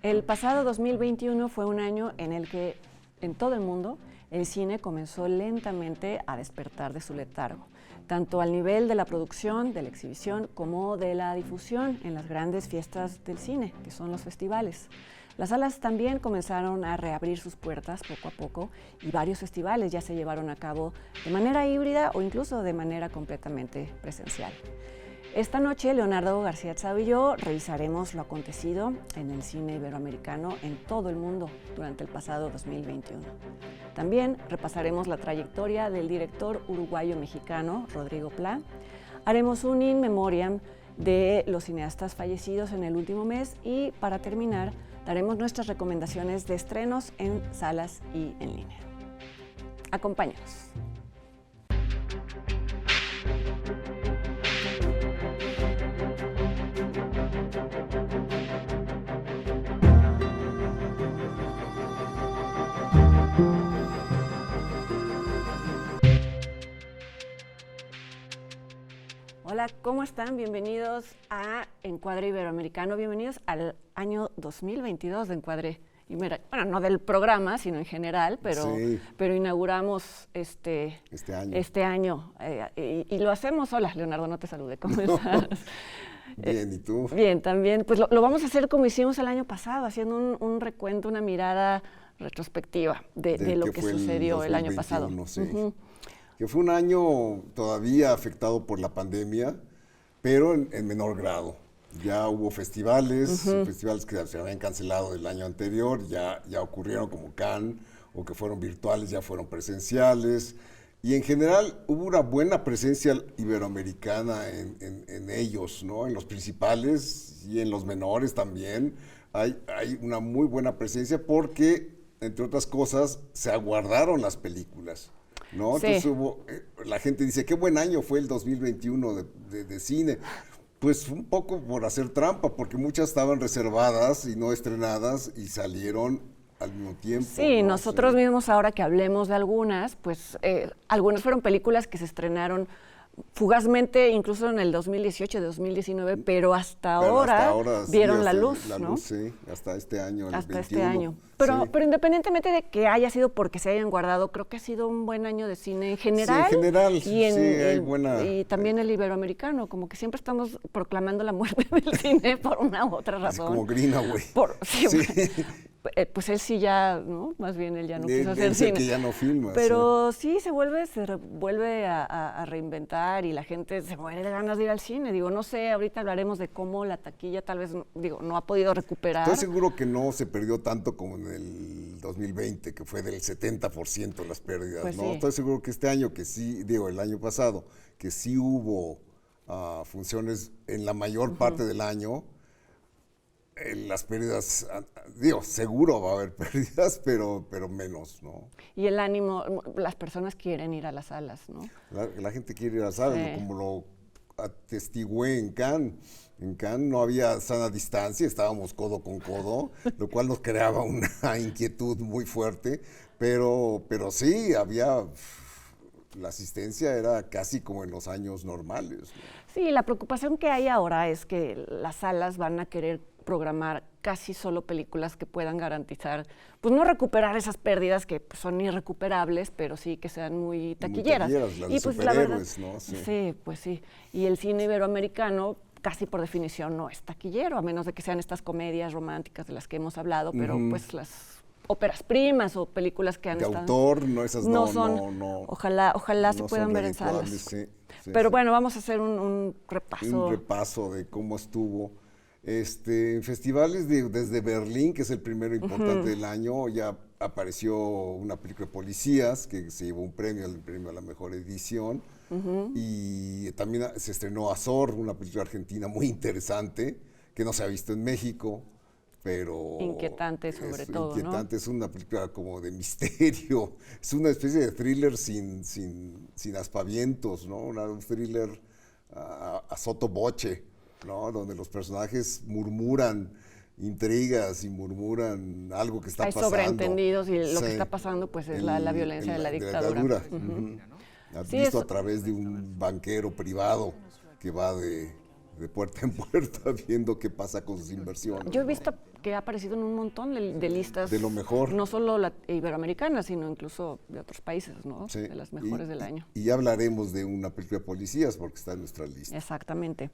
El pasado 2021 fue un año en el que en todo el mundo el cine comenzó lentamente a despertar de su letargo, tanto al nivel de la producción, de la exhibición, como de la difusión en las grandes fiestas del cine, que son los festivales. Las salas también comenzaron a reabrir sus puertas poco a poco y varios festivales ya se llevaron a cabo de manera híbrida o incluso de manera completamente presencial. Esta noche, Leonardo García Tsao y yo revisaremos lo acontecido en el cine iberoamericano en todo el mundo durante el pasado 2021. También repasaremos la trayectoria del director uruguayo-mexicano Rodrigo Plá. Haremos un in memoriam de los cineastas fallecidos en el último mes y, para terminar, daremos nuestras recomendaciones de estrenos en salas y en línea. Acompáñanos. Hola, ¿cómo están? Bienvenidos a Encuadre Iberoamericano, bienvenidos al año 2022 de Encuadre. Bueno, no del programa, sino en general, pero inauguramos este año y lo hacemos. Hola, Leonardo, no te saludé, ¿cómo estás? Bien, ¿y tú? Bien, también, pues lo vamos a hacer como hicimos el año pasado, haciendo un recuento, una mirada retrospectiva de lo que sucedió el año pasado. Sí. Que fue un año todavía afectado por la pandemia, pero en menor grado. Ya hubo festivales, festivales que se habían cancelado el año anterior, ya ocurrieron como Cannes, o que fueron virtuales, ya fueron presenciales. Y en general hubo una buena presencia iberoamericana en ellos, ¿no? En los principales y en los menores también. Hay una muy buena presencia porque, entre otras cosas, se aguardaron las películas, ¿no? Sí. Entonces la gente dice, qué buen año fue el 2021 de cine. Pues un poco por hacer trampa, porque muchas estaban reservadas y no estrenadas y salieron al mismo tiempo. Sí, ¿no? nosotros mismos ahora que hablemos de algunas, pues algunas fueron películas que se estrenaron fugazmente, incluso en el 2018, 2019, pero hasta ahora vieron sí, la luz, la ¿no? luz, sí, hasta este año, el hasta 21. este año. Pero, sí. pero independientemente de que haya sido porque se hayan guardado, creo que ha sido un buen año de cine en general. Sí, en general, hay buena... Y también el iberoamericano, como que siempre estamos proclamando la muerte del cine por una u otra razón. Es como Greenaway. Sí. Pues él sí ya, ¿no? Más bien él ya no quiso hacer cine. Que ya no filma. Pero sí, se vuelve a reinventar y la gente se muere de ganas de ir al cine. Digo, no sé, ahorita hablaremos de cómo la taquilla tal vez, no ha podido recuperar. Estoy seguro que no se perdió tanto como en el 2020, que fue del 70% las pérdidas, pues ¿no? Sí. Estoy seguro que este año, el año pasado, que sí hubo funciones en la mayor parte del año. Las pérdidas, seguro va a haber pérdidas, pero menos, ¿no? Y el ánimo, las personas quieren ir a las salas, ¿no? La gente quiere ir a las salas, Sí. como lo atestigué en Cannes. En Cannes no había sana distancia, estábamos codo con codo, lo cual nos creaba una inquietud muy fuerte, pero sí, la asistencia era casi como en los años normales, ¿no? Sí, la preocupación que hay ahora es que las salas van a querer programar casi solo películas que puedan garantizar, pues no recuperar esas pérdidas que pues, son irrecuperables, pero sí que sean muy taquilleras. Las de pues superhéroes, ¿no? Sí, pues sí. Y el cine iberoamericano casi por definición no es taquillero, a menos de que sean estas comedias románticas de las que hemos hablado, pero pues las óperas primas o películas que han de estado... autor, no, esas no son. No, ojalá se puedan ver en salas. Pero bueno, vamos a hacer un repaso. Un repaso de cómo estuvo. En festivales desde Berlín, que es el primero importante del año, ya apareció una película de policías que se llevó el premio a la mejor edición. Y también se estrenó Azor, una película argentina muy interesante que no se ha visto en México, pero... Inquietante sobre todo, inquietante, ¿no? Es una película como de misterio, es una especie de thriller sin aspavientos, ¿no? Un thriller a sotto voce, ¿no? Donde los personajes murmuran intrigas y murmuran algo que está pasando. Hay sobreentendidos y lo que está pasando pues es la violencia de la dictadura. Has visto a través de un banquero privado que va de de puerta en puerta viendo qué pasa con sus inversiones. Yo he visto que ha aparecido en un montón de listas. De lo mejor. No solo iberoamericanas, sino incluso de otros países, ¿no? Sí. De las mejores del año. Y ya hablaremos de una película de policías porque está en nuestra lista. Exactamente.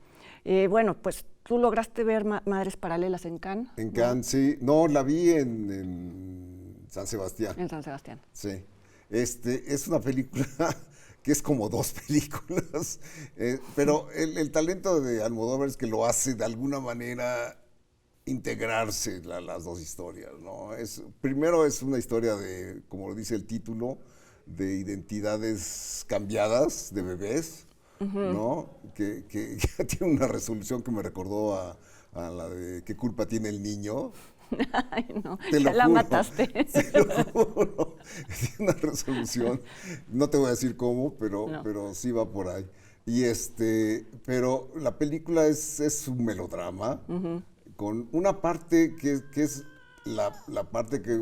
Bueno, pues tú lograste ver Madres Paralelas en Cannes. En Cannes, sí. No, la vi en San Sebastián. En San Sebastián. Sí. Es una película que es como dos películas, pero el talento de Almodóvar es que lo hace de alguna manera integrarse las dos historias, ¿no? Primero es una historia de, como lo dice el título, de identidades cambiadas de bebés, ¿no? Que tiene una resolución que me recordó a la de ¿qué culpa tiene el niño? Ay, no, Te lo la juro, mataste. te lo juro. Es una resolución, no te voy a decir cómo, pero sí va por ahí. Pero la película es un melodrama, con una parte que es la parte que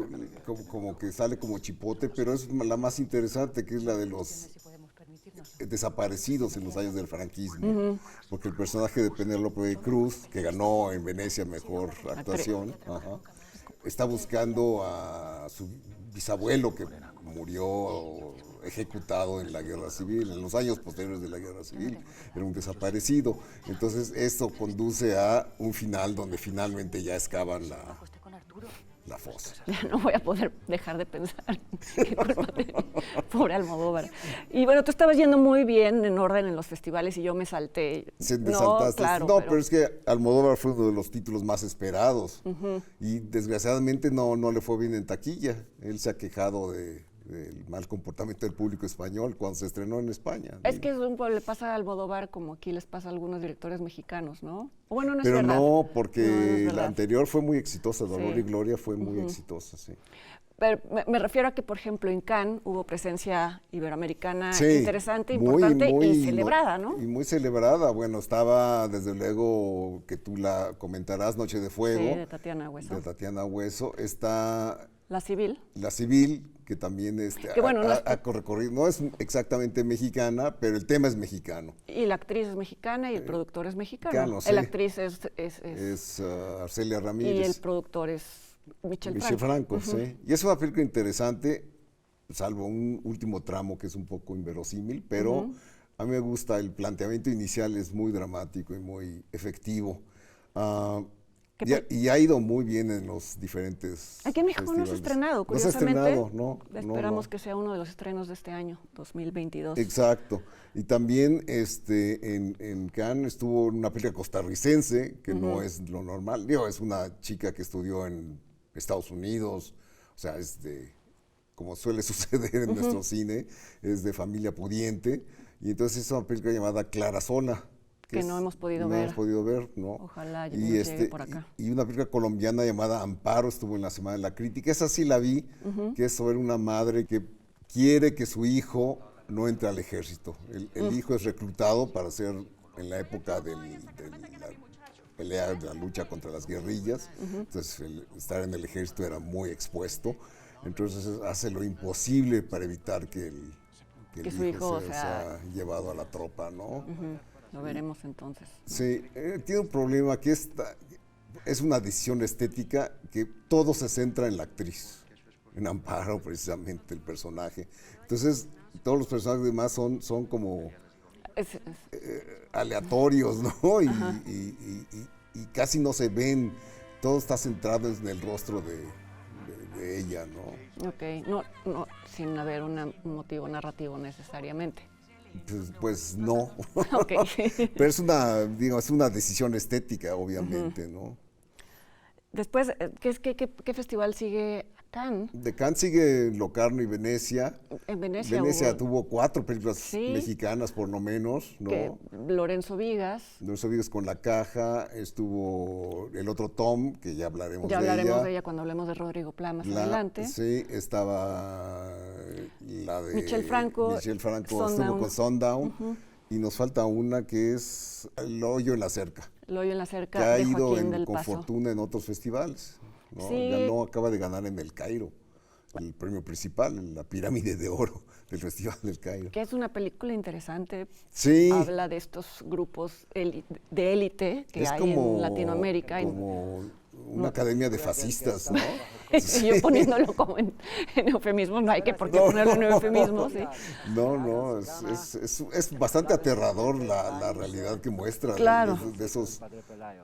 como que sale como chipote, pero es la más interesante, que es la de los desaparecidos en los años del franquismo, porque el personaje de Penélope Cruz, que ganó en Venecia mejor actuación, está buscando a su bisabuelo que murió ejecutado en la guerra civil, en los años posteriores de la guerra civil, era un desaparecido. Entonces esto conduce a un final donde finalmente ya excavan la fosa. Ya no voy a poder dejar de pensar. Qué culpa pobre Almodóvar. Y bueno, tú estabas yendo muy bien en orden en los festivales y yo me salté. Saltaste. Claro, no, pero es que Almodóvar fue uno de los títulos más esperados y desgraciadamente no le fue bien en taquilla. Él se ha quejado del mal comportamiento del público español cuando se estrenó en España. Es que le pasa a Almodóvar como aquí les pasa a algunos directores mexicanos, ¿no? Bueno, no es pero verdad. no, porque No es la verdad. anterior fue muy exitosa, Dolor Sí. y Gloria fue muy exitosa, sí. Pero me refiero a que, por ejemplo, en Cannes hubo presencia iberoamericana Sí, interesante, importante y celebrada, ¿no? Y muy celebrada. Bueno, estaba desde luego, que tú la comentarás, Noche de Fuego. Sí, de Tatiana Hueso. De Tatiana Hueso. Está La Civil. La Civil, que también Que bueno, no es- ha recorrido, no es exactamente mexicana, pero el tema es mexicano. Y la actriz es mexicana y el productor es mexicano. mexicano, sí. La actriz es Es Arcelia y el Ramírez. productor es Michel Michel Franco. Franco, sí. Y es una película interesante, salvo un último tramo que es un poco inverosímil, pero a mí me gusta, el planteamiento inicial es muy dramático y muy efectivo. Y ha ido muy bien en los diferentes Aquí en México no se ha festivales. estrenado, No se ha curiosamente. estrenado, no. Esperamos no. que sea uno de los estrenos de este año, 2022. Exacto. Y también en Cannes estuvo una película costarricense, que no es lo normal. Digo, es una chica que estudió en Estados Unidos, o sea, como suele suceder en nuestro cine, es de familia pudiente. Y entonces es una película llamada Clara Sola. Que no hemos podido ver. No hemos podido ver, ¿no? Ojalá nos llegue por acá. Y una película colombiana llamada Amparo estuvo en la Semana de la Crítica. Esa sí la vi, que es sobre una madre que quiere que su hijo no entre al ejército. El hijo es reclutado para ser, en la época de la pelea, de la lucha contra las guerrillas. Entonces, estar en el ejército era muy expuesto. Entonces, hace lo imposible para evitar que el su hijo sea llevado a la tropa, ¿no? Lo veremos entonces. Sí, tiene un problema que es una decisión estética que todo se centra en la actriz, en Amparo precisamente el personaje. Entonces, todos los personajes demás son como aleatorios, ¿no? Y casi no se ven, todo está centrado en el rostro de ella, ¿no? Ok, no, sin haber un motivo narrativo necesariamente. Pues no. Ok. Pero es una decisión estética, obviamente, ¿no? Después, ¿qué festival sigue? Cannes. De Cannes sigue Locarno y Venecia. En Venecia tuvo 4 películas Sí. mexicanas, por lo menos, ¿no? Que Lorenzo Vigas. Lorenzo Vigas con La Caja, estuvo el otro Tom, que ya hablaremos Ya de hablaremos de ella cuando hablemos de Rodrigo Pla más adelante. Sí, estaba la de Michel Franco, estuvo Sundown. con Sundown. Y nos falta una que es El Hoyo en la Cerca, El hoyo en la que cerca ha de ido Joaquín del con Paso. fortuna en otros festivales, ¿no? Sí. Acaba de ganar en el Cairo. el premio principal, la Pirámide de Oro del Festival del Cairo. Que es una película interesante. Sí. Habla de estos grupos de élite que Es hay como, en Latinoamérica. como una academia de fascistas, ¿no? Sí. Yo poniéndolo como en eufemismo, no hay que por qué ponerlo en eufemismo, sí. No, es bastante aterrador la realidad que muestra Claro. de esos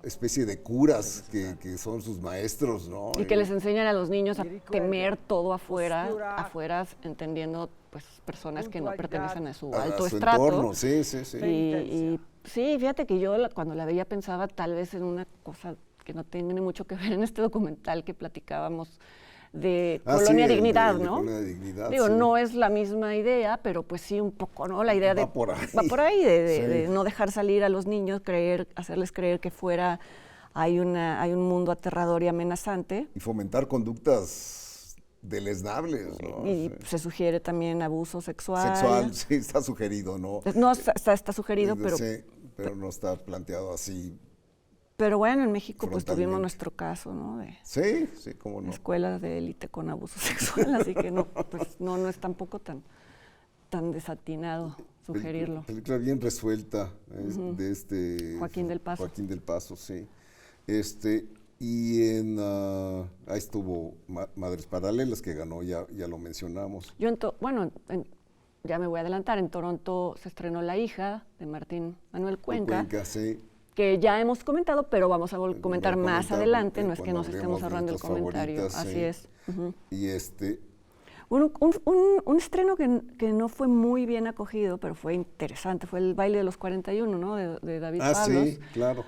especie de curas que son sus maestros, ¿no? Y que les enseñan a los niños a temer todo afuera, entendiendo pues personas que no pertenecen a su alto su estrato. entorno, sí. Y sí, fíjate que yo cuando la veía pensaba tal vez en una cosa que no tiene mucho que ver en este documental que platicábamos de Colonia Dignidad, ¿no? Colonia Dignidad, Digo, sí. no es la misma idea, pero pues sí un poco, ¿no? La idea Va por ahí. va por ahí de Sí. no dejar salir a los niños, hacerles creer que fuera hay un mundo aterrador y amenazante. Y fomentar conductas deleznables, ¿no? Y Sí. se sugiere también abuso sexual. Sexual, sí, está sugerido, ¿no? No está sugerido, pero Sí, pero no está planteado así. pero bueno, en México pues tuvimos Frontalmente. nuestro caso, ¿no? De Sí, cómo no. escuelas de élite con abuso sexual, así que no, pues no es tampoco tan desatinado sugerirlo. Película bien resuelta, de este Joaquín del Paso. Joaquín del Paso, sí. Y ahí estuvo Madres Paralelas, que ganó, ya lo mencionamos. Yo ya me voy a adelantar, en Toronto se estrenó La hija de Martín Manuel Cuenca, Cuenca, sí. que ya hemos comentado, pero vamos a comentar más adelante, no es que cuando nos estemos hablemos de ahorrando el nuestras comentario, favoritas, así sí. es. Ujú. Y Un estreno que no fue muy bien acogido, pero fue interesante, fue El baile de los 41, ¿no? De David Pablos. sí, claro.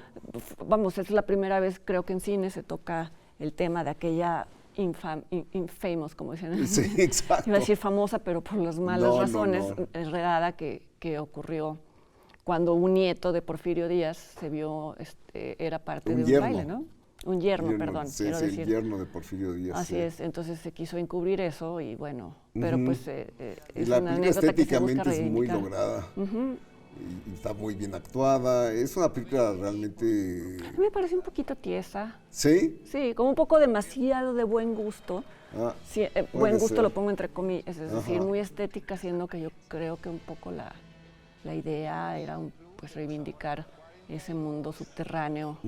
Vamos, es la primera vez creo que en cine se toca el tema de aquella infamous, como dicen. Sí, exacto. Iba a decir famosa, pero por las malas No, razones, no. enredada que ocurrió cuando un nieto de Porfirio Díaz se vio, era parte Un de un yerno. baile, ¿no? Un yerno, perdón, Sí, quiero sí, decir. el yerno de Porfirio Díaz. Así sí. es, entonces se quiso encubrir eso y bueno, pero pues Y es la una película anécdota que se busca estéticamente es muy reivindicar. lograda. Y está muy bien actuada. Es una película realmente... A mí me parece un poquito tiesa, ¿Sí? sí, como un poco demasiado de buen gusto. Ah, Sí, puede buen gusto ser. lo pongo entre comillas, es decir, Ajá. muy estética, siendo que yo creo que un poco la idea era pues reivindicar ese mundo subterráneo,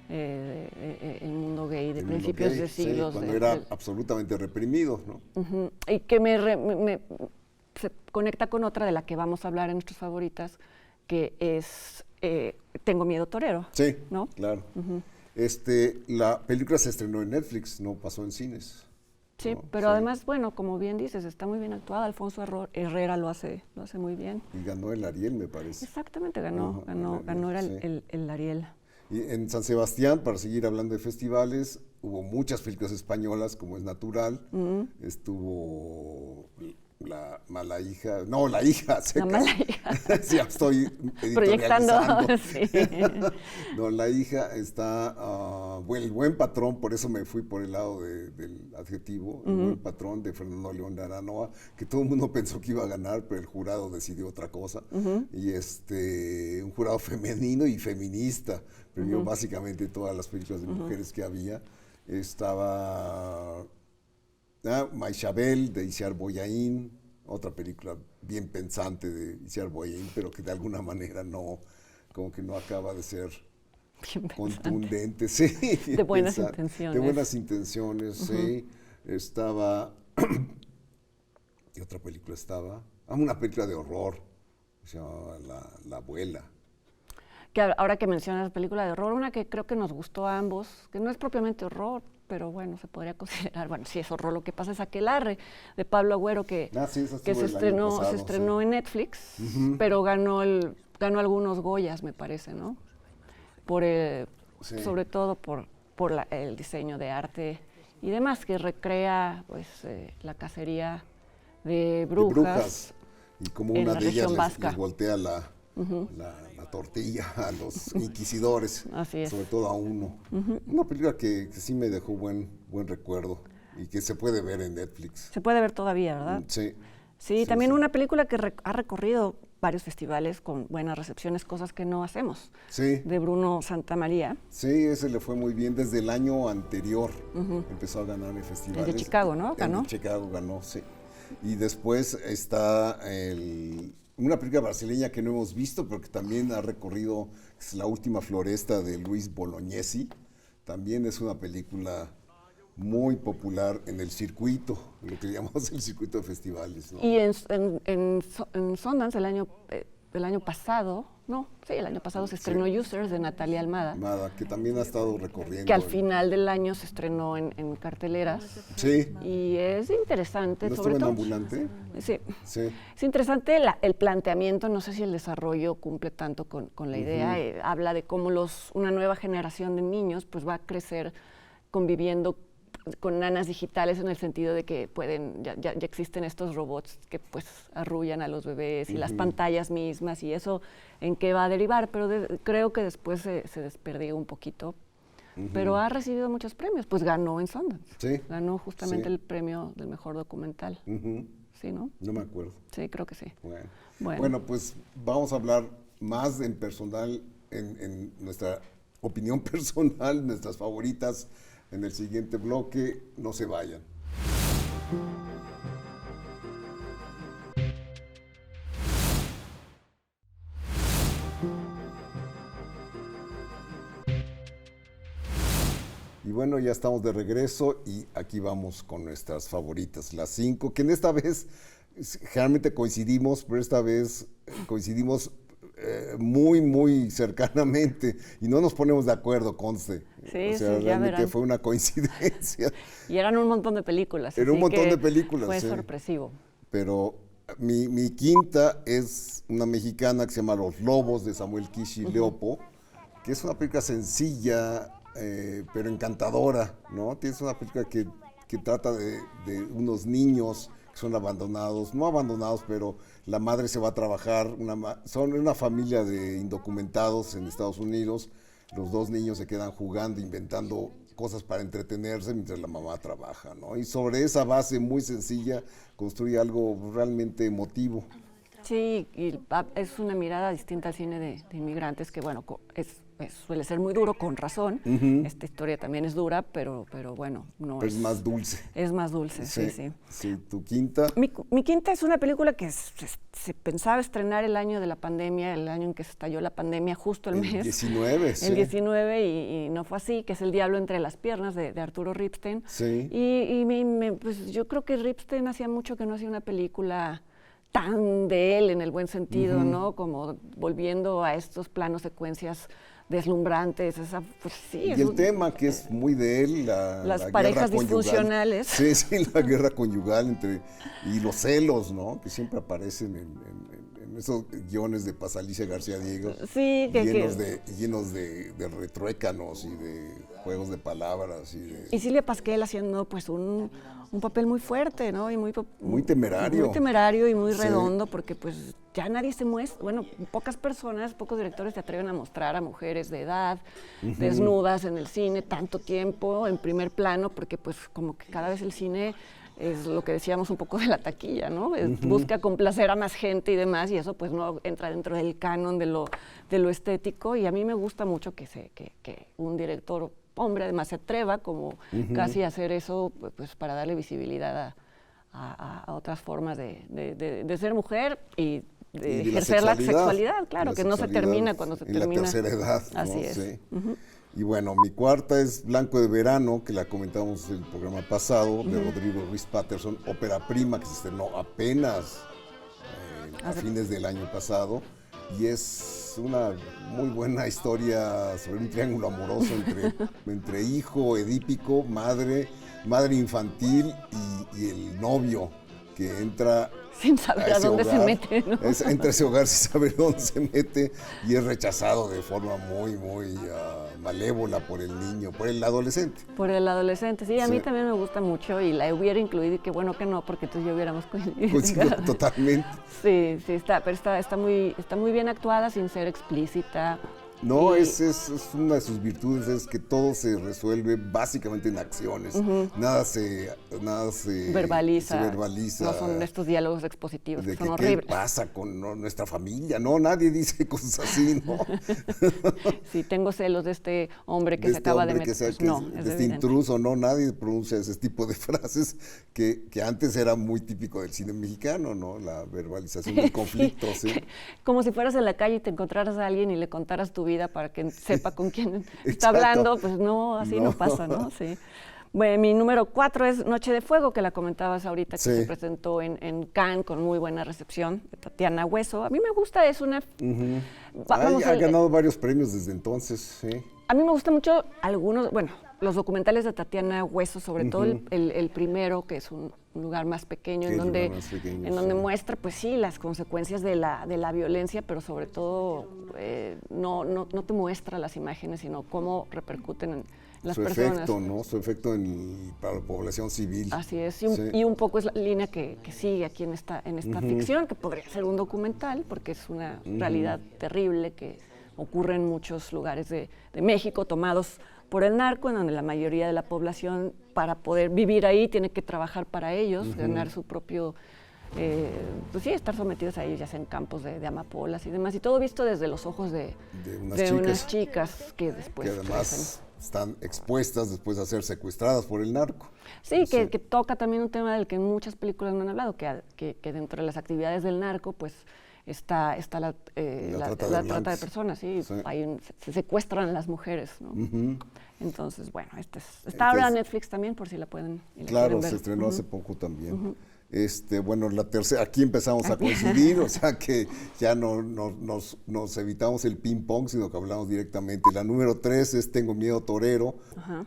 el mundo gay de El mundo principios gay, de sí, siglos. cuando era absolutamente reprimido, ¿no? Ujú, y que se conecta con otra de la que vamos a hablar en nuestras favoritas, que es Tengo miedo torero. Sí, ¿no? claro. La película se estrenó en Netflix, no pasó en cines. Sí, ¿no? pero además, bueno, como bien dices, está muy bien actuada. Alfonso Herrera lo hace muy bien. Y ganó el Ariel, me parece. Exactamente, Ajá, ganó era sí. el Ariel. Y en San Sebastián, para seguir hablando de festivales, hubo muchas películas españolas, como es natural. Estuvo La mala hija, no, La hija. La mala hija. Sí, ya estoy Proyectando, editorializando. sí. No, La hija está, El buen patrón, por eso me fui por el lado del adjetivo, El buen patrón de Fernando León de Aranoa, que todo el mundo pensó que iba a ganar, pero el jurado decidió otra cosa. Y un jurado femenino y feminista, premió básicamente todas las películas de mujeres que había. Estaba Maixabel de Isiar Boyaín, otra película bien pensante de Isiar Boyaín, pero que de alguna manera como que no acaba de ser Bien contundente, sí. De buenas intenciones. De buenas intenciones, sí. Estaba, ¿qué otra película estaba? Una película de horror, se llamaba La abuela. Que ahora que mencionas película de horror, una que creo que nos gustó a ambos, que no es propiamente horror, pero bueno, se podría considerar, bueno, sí es horror, lo que pasa es Aquelarre, de Pablo Agüero, que, Sí, esa que estuvo el año pasado, se estrenó sí. en Netflix, pero ganó algunos Goyas, me parece, ¿no? Sí. Sobre todo por el diseño de arte y demás, que recrea pues la cacería de brujas. Y como en una la de ellas región vasca. les voltea la tortilla a los inquisidores, Así es. sobre todo a uno. Una película que sí me dejó buen recuerdo y que se puede ver en Netflix. Se puede ver todavía, ¿verdad? Sí. Sí, también una película que ha recorrido varios festivales con buenas recepciones, cosas que no hacemos. Sí. De Bruno Santamaría. Sí, ese le fue muy bien desde el año anterior. Empezó a ganar en festivales. El de Chicago, ¿no? Ganó. El de Chicago ganó, sí. Y después está una película brasileña que no hemos visto, pero que también ha recorrido, es La última floresta de Luis Bolognesi. También es una película muy popular en el circuito, lo que llamamos el circuito de festivales, ¿no? Y en Sundance el año pasado, se estrenó Users de Natalia Almada. Nada, que también ha estado recorriendo. Que al final del año se estrenó en carteleras. Sí. Y es interesante, ¿No sobre estuvo en todo. Ambulante? Sí. Sí. Es interesante el planteamiento, no sé si el desarrollo cumple tanto con la idea. Habla de cómo una nueva generación de niños pues va a crecer conviviendo con nanas digitales, en el sentido de que ya existen estos robots que pues arrullan a los bebés y las pantallas mismas, y eso en qué va a derivar, pero creo que después se desperdiga un poquito. Pero ha recibido muchos premios, pues ganó en Sundance. Sí. Ganó justamente el premio del mejor documental. ¿Sí, no? No me acuerdo. Sí, creo que sí. Bueno, pues vamos a hablar más en personal, en nuestra opinión personal, nuestras favoritas, en el siguiente bloque. No se vayan. Y bueno, ya estamos de regreso y aquí vamos con nuestras favoritas, las 5, que en esta vez generalmente coincidimos, pero esta vez coincidimos muy, muy cercanamente y no nos ponemos de acuerdo, conste. Sí, o sea, sí, ya realmente verán. fue una coincidencia. Y eran un montón de películas. Era un montón de películas. Fue sí. sorpresivo. Pero mi quinta es una mexicana que se llama Los Lobos, de Samuel Kishi Leopo, que es una película sencilla, pero encantadora, ¿no? Es una película que trata de unos niños que son abandonados, no abandonados, pero la madre se va a trabajar, son una familia de indocumentados en Estados Unidos, los dos niños se quedan jugando, inventando cosas para entretenerse mientras la mamá trabaja, ¿no? Y sobre esa base muy sencilla construye algo realmente emotivo. Sí, y es una mirada distinta al cine de inmigrantes, que bueno, suele ser muy duro, con razón. Esta historia también es dura, pero bueno, no es más dulce. Es más dulce, sí. Sí, ¿tu quinta? Mi quinta es una película que se pensaba estrenar el año de la pandemia, el año en que se estalló la pandemia, justo el mes. 19, sí. El 19, y no fue así, que es El diablo entre las piernas, de Arturo Ripstein. Sí. Y pues yo creo que Ripstein hacía mucho que no hacía una película tan de él, en el buen sentido, ¿no? Como volviendo a estos planos, secuencias deslumbrantes, pues sí. Y el tema que es muy de él, las la parejas guerra disfuncionales. Sí, la guerra conyugal y los celos, ¿no? Que siempre aparecen en esos guiones de Pasalicia García Diego. Sí, llenos de retruécanos y de juegos de palabras. Y Silvia Pasquel haciendo pues un papel muy fuerte, ¿no? Y muy temerario. Muy temerario y muy redondo, porque pues ya nadie se muestra, bueno, pocos directores se atreven a mostrar a mujeres de edad, desnudas en el cine, tanto tiempo, en primer plano, porque pues como que cada vez el cine es lo que decíamos un poco de la taquilla, ¿no? Busca complacer a más gente y demás, y eso pues no entra dentro del canon de lo estético, y a mí me gusta mucho que un director hombre además se atreva como casi a hacer eso, pues para darle visibilidad a otras formas de ser mujer y de ejercer la sexualidad, claro, que no se termina cuando se termina. En la tercera edad, ¿no? Así es. Sí. Y bueno, mi cuarta es Blanco de Verano, que la comentamos en el programa pasado, de Rodrigo Ruiz Patterson, ópera prima que se estrenó apenas a fines del año pasado, y es una muy buena historia sobre un triángulo amoroso entre hijo edípico, madre infantil y el novio que entra sin saber a dónde se mete, ¿no? Entra a ese hogar sin saber dónde se mete y es rechazado de forma muy, muy malévola por el niño, por el adolescente. Por el adolescente, sí, a mí también me gusta mucho y la hubiera incluido, y qué bueno que no, porque entonces ya hubiéramos coincidido totalmente. Sí, está muy bien actuada sin ser explícita. No, es una de sus virtudes, es que todo se resuelve básicamente en acciones. Nada se verbaliza. verbaliza. No son estos diálogos expositivos De que son que, horribles. ¿qué pasa con nuestra familia? No, nadie dice cosas así, ¿no? Sí, tengo celos de este hombre que se acaba de meter. Pues no, es de este evidente. intruso, no, nadie pronuncia ese tipo de frases que antes era muy típico del cine mexicano, ¿no? La verbalización del conflicto, ¿sí? Como si fueras en la calle y te encontraras a alguien y le contaras tu vida para que sepa con quién está Exacto. hablando, pues no, así no pasa, ¿no? Sí. Bueno, mi número 4 es Noche de Fuego, que la comentabas ahorita, que Sí. se presentó en Cannes con muy buena recepción, de Tatiana Hueso. A mí me gusta, es una... Vamos, Ha ganado varios premios desde entonces, sí. a mí me gustan mucho algunos, bueno, los documentales de Tatiana Hueso, sobre todo el primero, que es un lugar más pequeño, Sí, en el donde, lugar más pequeño, en donde sí. muestra, pues sí, las consecuencias de la violencia, pero sobre todo no te muestra las imágenes, sino cómo repercuten en las Su personas. efecto, ¿no? Su efecto para la población civil. Así es, Sí. y un poco es la línea que sigue aquí en esta ficción, que podría ser un documental, porque es una realidad terrible que ocurre en muchos lugares de México, tomados por el narco, en donde la mayoría de la población, para poder vivir ahí, tiene que trabajar para ellos, ganar su propio... pues sí, estar sometidos a ellos, ya sea en campos de amapolas y demás, y todo visto desde los ojos de unas chicas que después que además crecen. están expuestas después de ser secuestradas por el narco. Sí, que toca también un tema del que en muchas películas no han hablado, que dentro de las actividades del narco, pues está la trata de personas, sí. Sí. Se secuestran las mujeres, ¿no? Entonces, bueno, está ahora en Netflix también, por si la pueden y la Claro, quieren ver. se estrenó hace poco también. Bueno, la tercera, aquí empezamos a coincidir, o sea que ya no nos evitamos el ping pong, sino que hablamos directamente. La número 3 es Tengo Miedo Torero,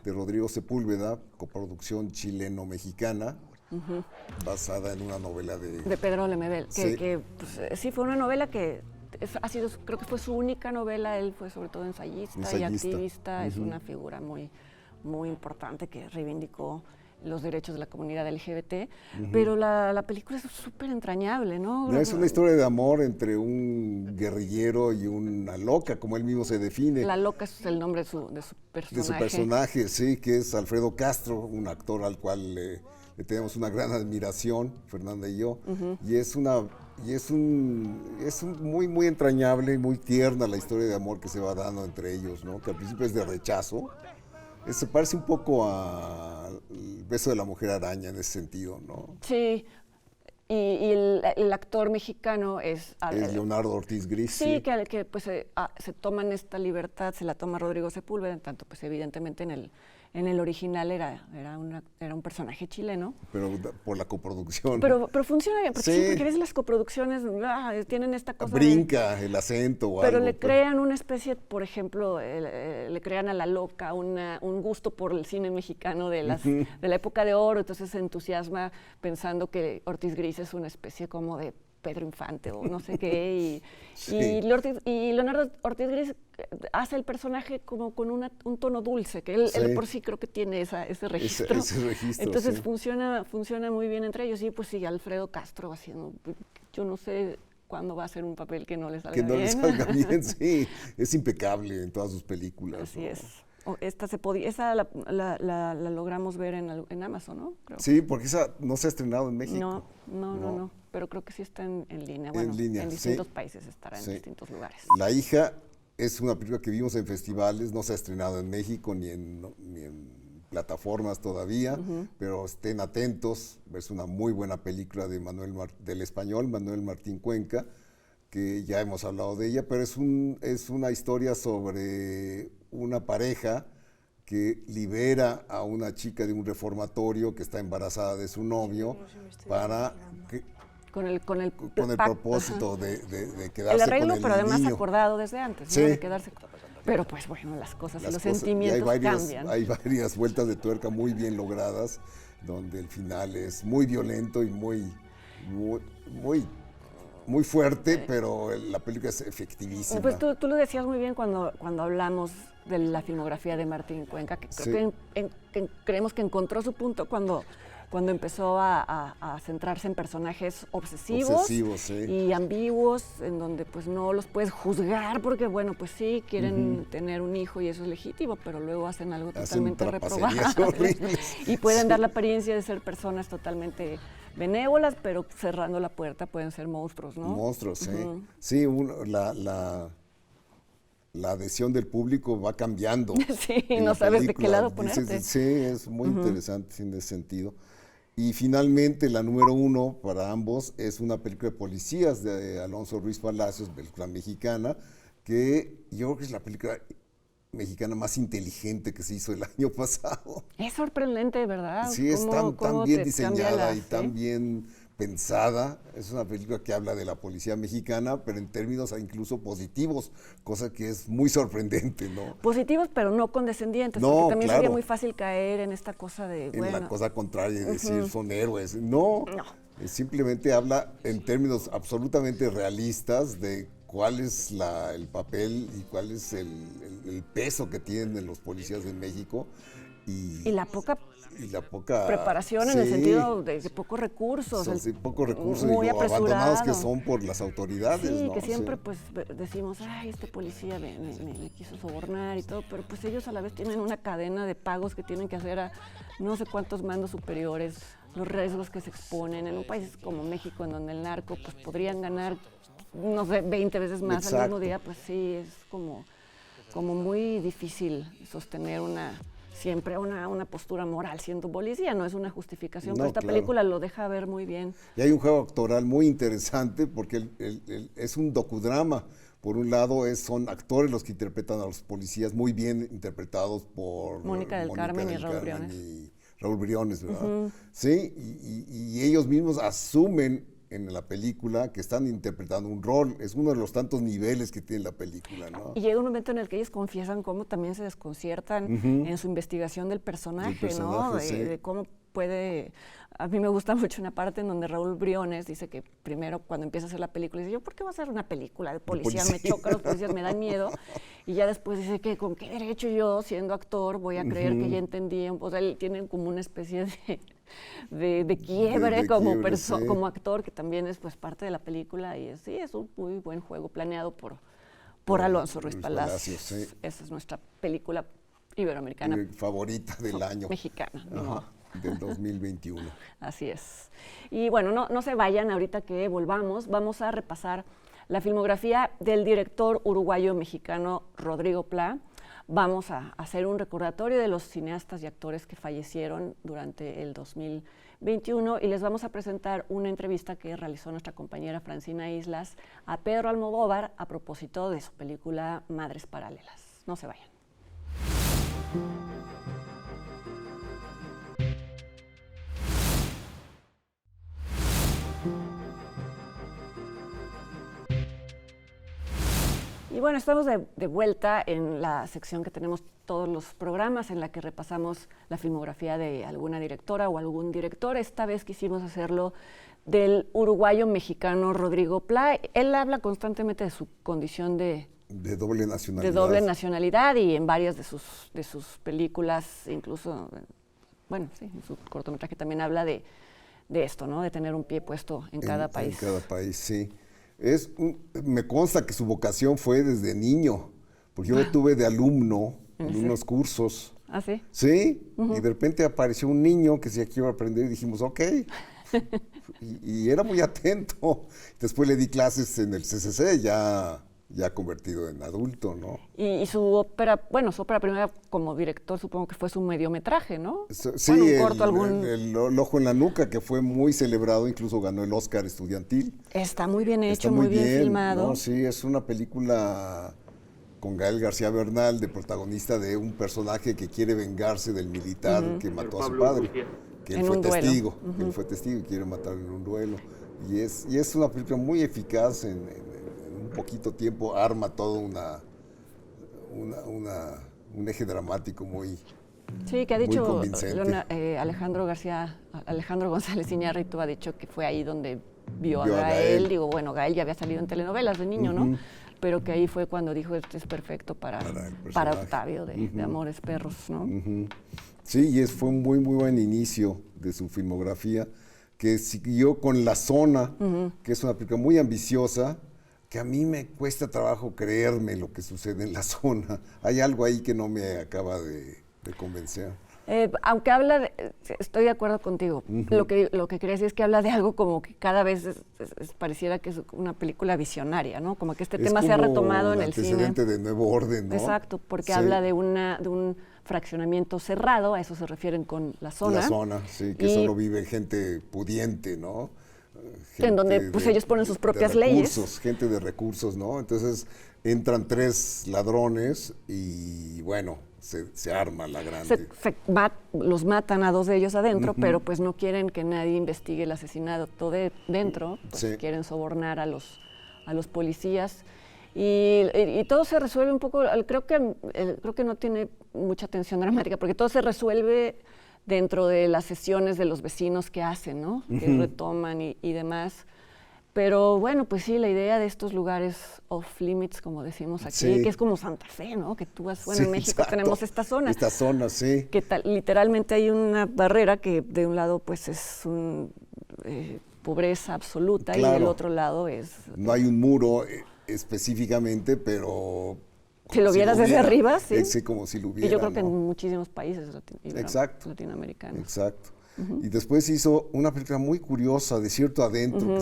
de Rodrigo Sepúlveda, coproducción chileno-mexicana, basada en una novela de Pedro Lemebel, Sí. que pues, sí fue una novela que creo que fue su única novela. Él fue sobre todo ensayista y activista, es una figura muy, muy importante que reivindicó los derechos de la comunidad LGBT, pero la película es súper entrañable, ¿no? Es una historia de amor entre un guerrillero y una loca, como él mismo se define. La loca es el nombre de su personaje. De su personaje, sí, que es Alfredo Castro, un actor al cual le tenemos una gran admiración, Fernanda y yo, y es muy, muy entrañable y muy tierna la historia de amor que se va dando entre ellos, ¿no? Que al principio es de rechazo. Se parece un poco al Beso de la Mujer Araña en ese sentido, ¿no? Sí, y el actor mexicano es Leonardo Ortiz Gris. Sí, que pues se toman esta libertad, se la toma Rodrigo Sepúlveda, en tanto pues evidentemente en el original era un personaje chileno. Pero por la coproducción. Pero funciona bien, porque sí, porque ves las coproducciones, tienen esta cosa brinca el acento o pero algo. le crean una especie, por ejemplo, le crean a la loca un gusto por el cine mexicano de la época de oro, entonces se entusiasma pensando que Ortiz Gris es una especie como de Pedro Infante o no sé qué, y Leonardo Ortiz Gris hace el personaje como con un tono dulce, que él por sí creo que tiene ese registro. Ese registro, entonces sí. funciona muy bien entre ellos, y pues sí, Alfredo Castro haciendo, yo no sé cuándo va a ser un papel que no le salga bien. Que no le salga bien, sí, es impecable en todas sus películas. Así ¿no? es. Esa la logramos ver en Amazon, ¿no? Creo. Sí, porque esa no se ha estrenado en México. No, pero creo que sí está en línea. Bueno, en línea, en distintos países estará, en distintos lugares. La hija es una película que vimos en festivales, no se ha estrenado en México ni en plataformas todavía, pero estén atentos, es una muy buena película del español Manuel Martín Cuenca, que ya hemos hablado de ella, pero es una historia sobre una pareja que libera a una chica de un reformatorio que está embarazada de su novio para con el propósito de quedarse el arreglo, con el pero además niño. acordado desde antes, Sí. ¿no? De quedarse. Pero pues bueno, las cosas y los sentimientos cambian. Hay varias vueltas de tuerca muy bien logradas, donde el final es muy violento y muy fuerte, pero la película es efectivísima. Pues tú lo decías muy bien cuando hablamos de la filmografía de Martín Cuenca, que creo que creemos que encontró su punto cuando cuando empezó a centrarse en personajes obsesivos sí. y ambiguos, en donde pues no los puedes juzgar porque, bueno, pues sí, quieren tener un hijo y eso es legítimo, pero luego hacen algo totalmente reprobable. Y pueden dar la apariencia de ser personas totalmente benévolas, pero cerrando la puerta pueden ser monstruos, ¿no? Monstruos, sí. Sí, la adhesión del público va cambiando. Sí, no sabes de qué lado ponerte. Sí, es muy interesante en ese sentido. Y finalmente, la número 1 para ambos es una película de policías de Alonso Ruiz Palacios, película mexicana, que yo creo que es la película mexicana más inteligente que se hizo el año pasado. Es sorprendente, ¿verdad? Sí, es tan bien diseñada y tan bien pensada. Es una película que habla de la policía mexicana, pero en términos incluso positivos, cosa que es muy sorprendente, ¿no? Positivos, pero no condescendientes, porque también sería muy fácil caer en esta cosa de, en la cosa contraria y decir son héroes. No. Simplemente habla en términos absolutamente realistas de cuál es el papel y cuál es el peso que tienen los policías de México. Y la poca preparación en el sentido de pocos recursos. Pocos recursos muy abandonados que son por las autoridades. Sí, ¿no? que siempre pues decimos, ay, este policía me quiso sobornar y todo, pero pues ellos a la vez tienen una cadena de pagos que tienen que hacer a no sé cuántos mandos superiores, los riesgos que se exponen en un país como México, en donde el narco pues podrían ganar, no sé, 20 veces más al mismo día, pues sí, es como muy difícil sostener siempre una postura moral siendo policía, no es una justificación, pero esta película lo deja ver muy bien. Y hay un juego actoral muy interesante porque es un docudrama. Por un lado, son actores los que interpretan a los policías, muy bien interpretados por Mónica del Carmen y Raúl Briones, ¿verdad? Sí, y ellos mismos asumen en la película que están interpretando un rol. Es uno de los tantos niveles que tiene la película, ¿no? Y llega un momento en el que ellos confiesan cómo también se desconciertan en su investigación del personaje, ¿no? De cómo puede... A mí me gusta mucho una parte en donde Raúl Briones dice que primero cuando empieza a hacer la película, dice, ¿por qué voy a hacer una película de policía? Me chocan los policías, me dan miedo. Y ya después dice que con qué derecho yo, siendo actor, voy a creer que ya entendí. O sea, él tiene como una especie de quiebre como actor, que también es pues parte de la película. Y sí, es un muy buen juego planeado por Alonso Ruiz Palacios. Sí. Esa es nuestra película iberoamericana favorita del año. Mexicana. Del 2021. Así es. Y bueno, no se vayan ahorita que volvamos. Vamos a repasar la filmografía del director uruguayo-mexicano Rodrigo Plá. Vamos a hacer un recordatorio de los cineastas y actores que fallecieron durante el 2021 y les vamos a presentar una entrevista que realizó nuestra compañera Francina Islas a Pedro Almodóvar a propósito de su película Madres Paralelas. No se vayan. Y bueno, estamos de vuelta en la sección que tenemos todos los programas, en la que repasamos la filmografía de alguna directora o algún director. Esta vez quisimos hacerlo del uruguayo mexicano Rodrigo Plá. Él habla constantemente de su condición de doble nacionalidad. De doble nacionalidad, y en varias de sus películas, incluso, bueno, sí, en su cortometraje también habla de esto, ¿no? De tener un pie puesto en cada país. En cada país, sí. Me consta que su vocación fue desde niño, porque yo lo tuve de alumno en unos cursos. ¿Ah, sí? Sí, y de repente apareció un niño que decía que iba a aprender y dijimos, ok. y era muy atento. Después le di clases en el CCC, ya convertido en adulto, ¿no? Y su ópera primera como director, supongo que fue su mediometraje, ¿no? Sí, el Ojo en la Nuca, que fue muy celebrado, incluso ganó el Oscar estudiantil. Está muy bien hecho, muy bien filmado. No, sí, es una película con Gael García Bernal, de protagonista de un personaje que quiere vengarse del militar que mató a su padre, que él fue testigo, él fue testigo y quiere matarlo en un duelo. Y es una película muy eficaz en poquito tiempo, arma todo un eje dramático muy sí, que ha dicho Alejandro González Iñárritu ha dicho que fue ahí donde vio a Gael. Digo, bueno, Gael ya había salido en telenovelas de niño, ¿no? Pero que ahí fue cuando dijo, este es perfecto para Octavio de Amores Perros, ¿no? Sí, y fue un muy, muy buen inicio de su filmografía, que siguió con La Zona, que es una película muy ambiciosa, que a mí me cuesta trabajo creerme lo que sucede en La Zona. Hay algo ahí que no me acaba de convencer. Aunque estoy de acuerdo contigo, lo que quería decir es que habla de algo como que cada vez pareciera que es una película visionaria, ¿no? Como que este tema se ha retomado en el cine. Es como antecedente de Nuevo Orden, ¿no? Exacto, porque habla de un fraccionamiento cerrado, a eso se refieren con La Zona. La Zona, sí, que solo vive gente pudiente, ¿no? Gente en donde pues ellos ponen sus propias leyes. Gente de recursos, ¿no? Entonces entran 3 ladrones y bueno, se arma la grande. Los matan a 2 de ellos adentro, pero pues no quieren que nadie investigue el asesinato dentro, pues quieren sobornar a los policías. Y todo se resuelve un poco, creo que no tiene mucha tensión dramática, porque todo se resuelve dentro de las sesiones de los vecinos que hacen, ¿no? Que retoman y demás. Pero bueno, pues sí, la idea de estos lugares off limits, como decimos aquí, que es como Santa Fe, ¿no? Que tú vas, en México exacto. Tenemos esta zona. Esta zona, sí. Que literalmente hay una barrera que de un lado pues es pobreza absoluta y del otro lado es... No hay un muro específicamente, pero... Si lo vieras desde arriba, sí. Es como si lo hubiera, y yo creo que ¿no? en muchísimos países latinoamericanos. Exacto. Y después hizo una película muy curiosa, Desierto Adentro,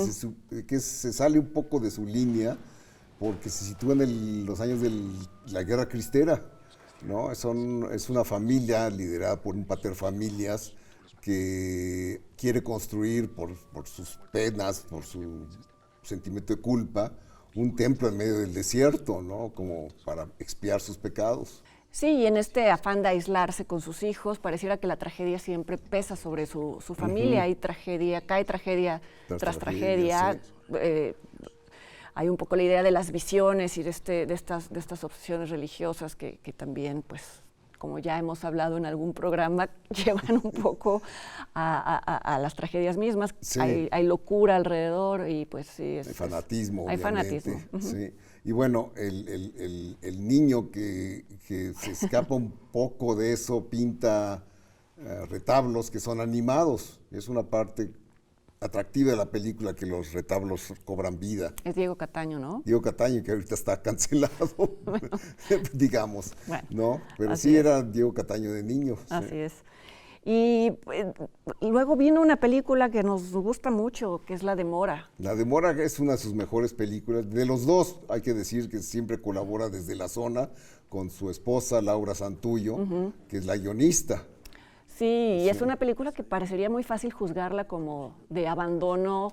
que se sale un poco de su línea, porque se sitúa en los años de la Guerra Cristera, ¿no? Es una familia liderada por un paterfamilias que quiere construir por sus penas, por su sentimiento de culpa, un templo en medio del desierto, ¿no? Como para expiar sus pecados. Sí, y en este afán de aislarse con sus hijos, pareciera que la tragedia siempre pesa sobre su familia. Hay tragedia, cae tragedia tras tragedia. Sí. Hay un poco la idea de las visiones y de estas obsesiones religiosas que también, pues, como ya hemos hablado en algún programa, llevan un poco a las tragedias mismas. Sí. Hay locura alrededor y pues sí. Hay fanatismo, hay obviamente. Fanatismo. Sí. Y bueno, el niño que se escapa un poco de eso pinta retablos que son animados. Es una parte atractiva de la película, que los retablos cobran vida. Es Diego Cataño, ¿no? Diego Cataño, que ahorita está cancelado, bueno. digamos, bueno, ¿no? Pero sí es. Era Diego Cataño de niño. Así es. Y luego vino una película que nos gusta mucho, que es La Demora. La Demora es una de sus mejores películas. De los dos, hay que decir que siempre colabora desde La Zona con su esposa, Laura Santullo, que es la guionista. Sí, y es una película que parecería muy fácil juzgarla como de abandono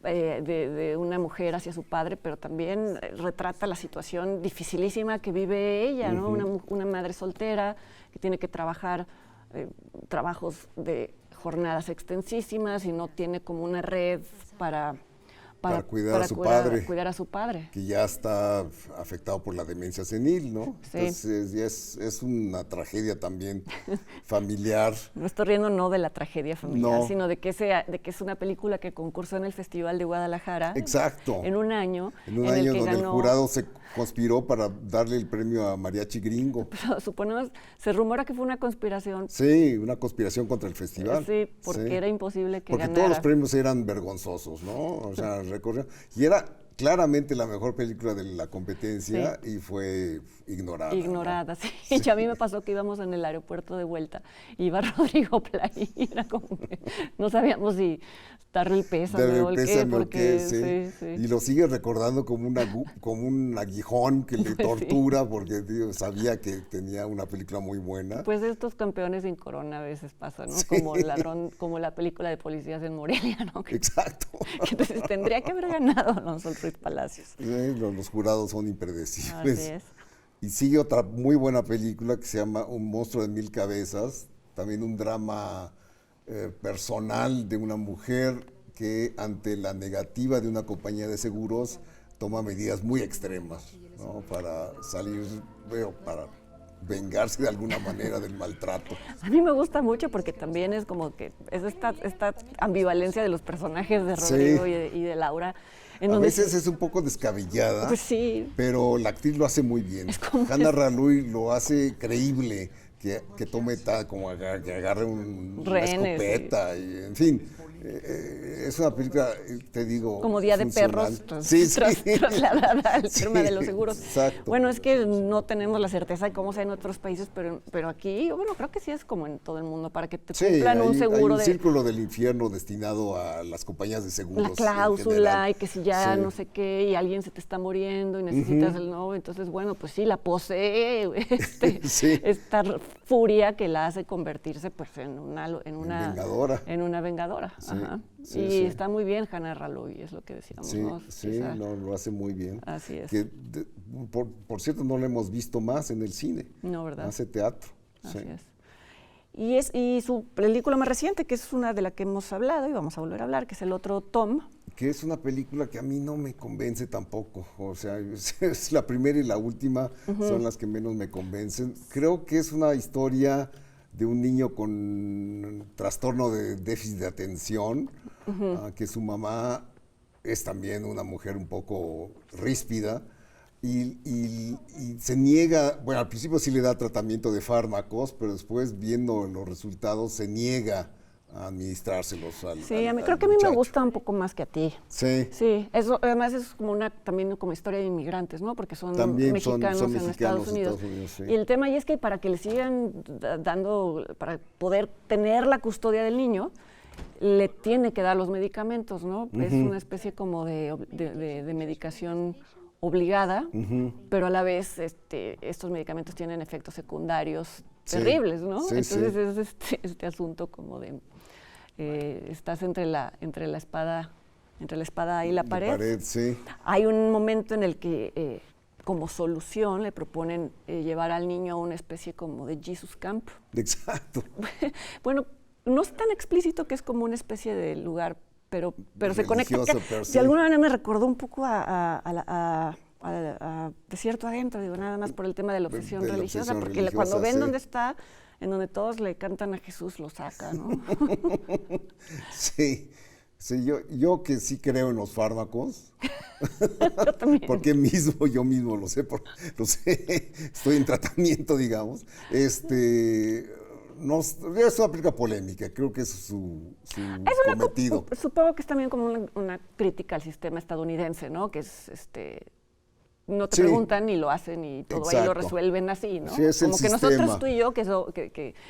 de una mujer hacia su padre, pero también retrata la situación dificilísima que vive ella, ¿no? Una madre soltera que tiene que trabajar trabajos de jornadas extensísimas y no tiene como una red para cuidar a su padre. Que ya está afectado por la demencia senil, ¿no? Sí. Entonces es una tragedia también familiar. No estoy riendo no de la tragedia familiar, sino de que es una película que concursó en el Festival de Guadalajara. Exacto. En un año. Donde el jurado se conspiró para darle el premio a Mariachi Gringo. Pero suponemos, se rumora que fue una conspiración. Sí, una conspiración contra el festival. Sí, porque era imposible que ganara. Porque todos los premios eran vergonzosos, ¿no? O sea, y era claramente la mejor película de la competencia y fue ignorada. Ignorada, ¿no? Sí. Y a mí me pasó que íbamos en el aeropuerto de vuelta, iba Rodrigo Play, y era como que no sabíamos si darle el pésame o el qué, porque sí. Y lo sigue recordando como un aguijón que le tortura porque sabía que tenía una película muy buena. Pues estos campeones sin corona a veces pasan, ¿no? Como el ladrón, como la película de policías en Morelia, ¿no? Exacto. Que entonces tendría que haber ganado Alonso Ruiz Palacios. Sí, los jurados son impredecibles. Así es. Y sigue otra muy buena película que se llama Un monstruo de 1000 cabezas, también un drama personal de una mujer que ante la negativa de una compañía de seguros toma medidas muy extremas, ¿no? Para salir, para vengarse de alguna manera del maltrato. A mí me gusta mucho porque también es como que es esta ambivalencia de los personajes de Rodrigo y de Laura. A veces es un poco descabellada, pues sí, pero la actriz lo hace muy bien. Hanna Ralhuy lo hace creíble, que tome como que agarre una Rehenes, escopeta, y, en fin. Es una película, te digo, como Día de funcional. Perros, Sí, sí. trasladada al Sí, tema de los seguros. exacto. Bueno, es que no tenemos la certeza de cómo sea en otros países, pero aquí, bueno, creo que sí es como en todo el mundo, para que te cumplan un seguro hay un círculo del infierno destinado a las compañías de seguros. la cláusula, y que si ya Sí. no sé qué, y alguien se te está muriendo y necesitas el nuevo, entonces, bueno, pues sí, la posee Sí. esta furia que la hace convertirse pues en una Vengadora. En una vengadora. Sí, Ajá. sí, Y sí. está muy bien Hannah Raloy, es lo que decíamos, Sí, ¿no? sí, no, lo hace muy bien. Así es. Que, por cierto, no lo hemos visto más en el cine. No, ¿verdad? Hace teatro. Así Sí. es. Y su película más reciente, que es una de la que hemos hablado y vamos a volver a hablar, que es El otro Tom. Que es una película que a mí no me convence tampoco. O sea, es la primera y la última son las que menos me convencen. Creo que es una historia de un niño con trastorno de déficit de atención, que su mamá es también una mujer un poco ríspida y se niega, bueno, al principio sí le da tratamiento de fármacos, pero después viendo los resultados se niega a administrárselos al Sí, al creo que a mí me muchacho. gusta un poco más que a ti. Sí. Sí, eso además es como también como historia de inmigrantes, ¿no? Porque son También son mexicanos, mexicanos en Estados en Unidos. Estados Unidos, sí. Y el tema ahí es que para que le sigan dando, para poder tener la custodia del niño, le tiene que dar los medicamentos, ¿no? Es una especie como de medicación obligada, pero a la vez estos medicamentos tienen efectos secundarios Sí, terribles, ¿no? sí, Entonces sí. es este asunto como de estás entre la espada y la De pared. sí. Hay un momento en el que como solución le proponen llevar al niño a una especie como de Jesus Camp. Exacto. Bueno, no es tan explícito que es como una especie de lugar, pero se conecta. Religioso, pero sí. De alguna manera me recordó un poco a Desierto Adentro, digo, nada más por el tema de la obsesión De la religiosa, obsesión porque cuando religiosa, ven sí. dónde está, en donde todos le cantan a Jesús, lo saca, ¿no? Sí, sí, yo que sí creo en los fármacos, Yo también. porque yo mismo lo sé, estoy en tratamiento, digamos. No, es una película polémica, creo que es su cometido. Supongo que es también como una crítica al sistema estadounidense, ¿no? Que es no te Sí. preguntan y lo hacen y todo ahí lo Exacto. resuelven así, ¿no? Sí, es el como que sistema. nosotros tú y yo, que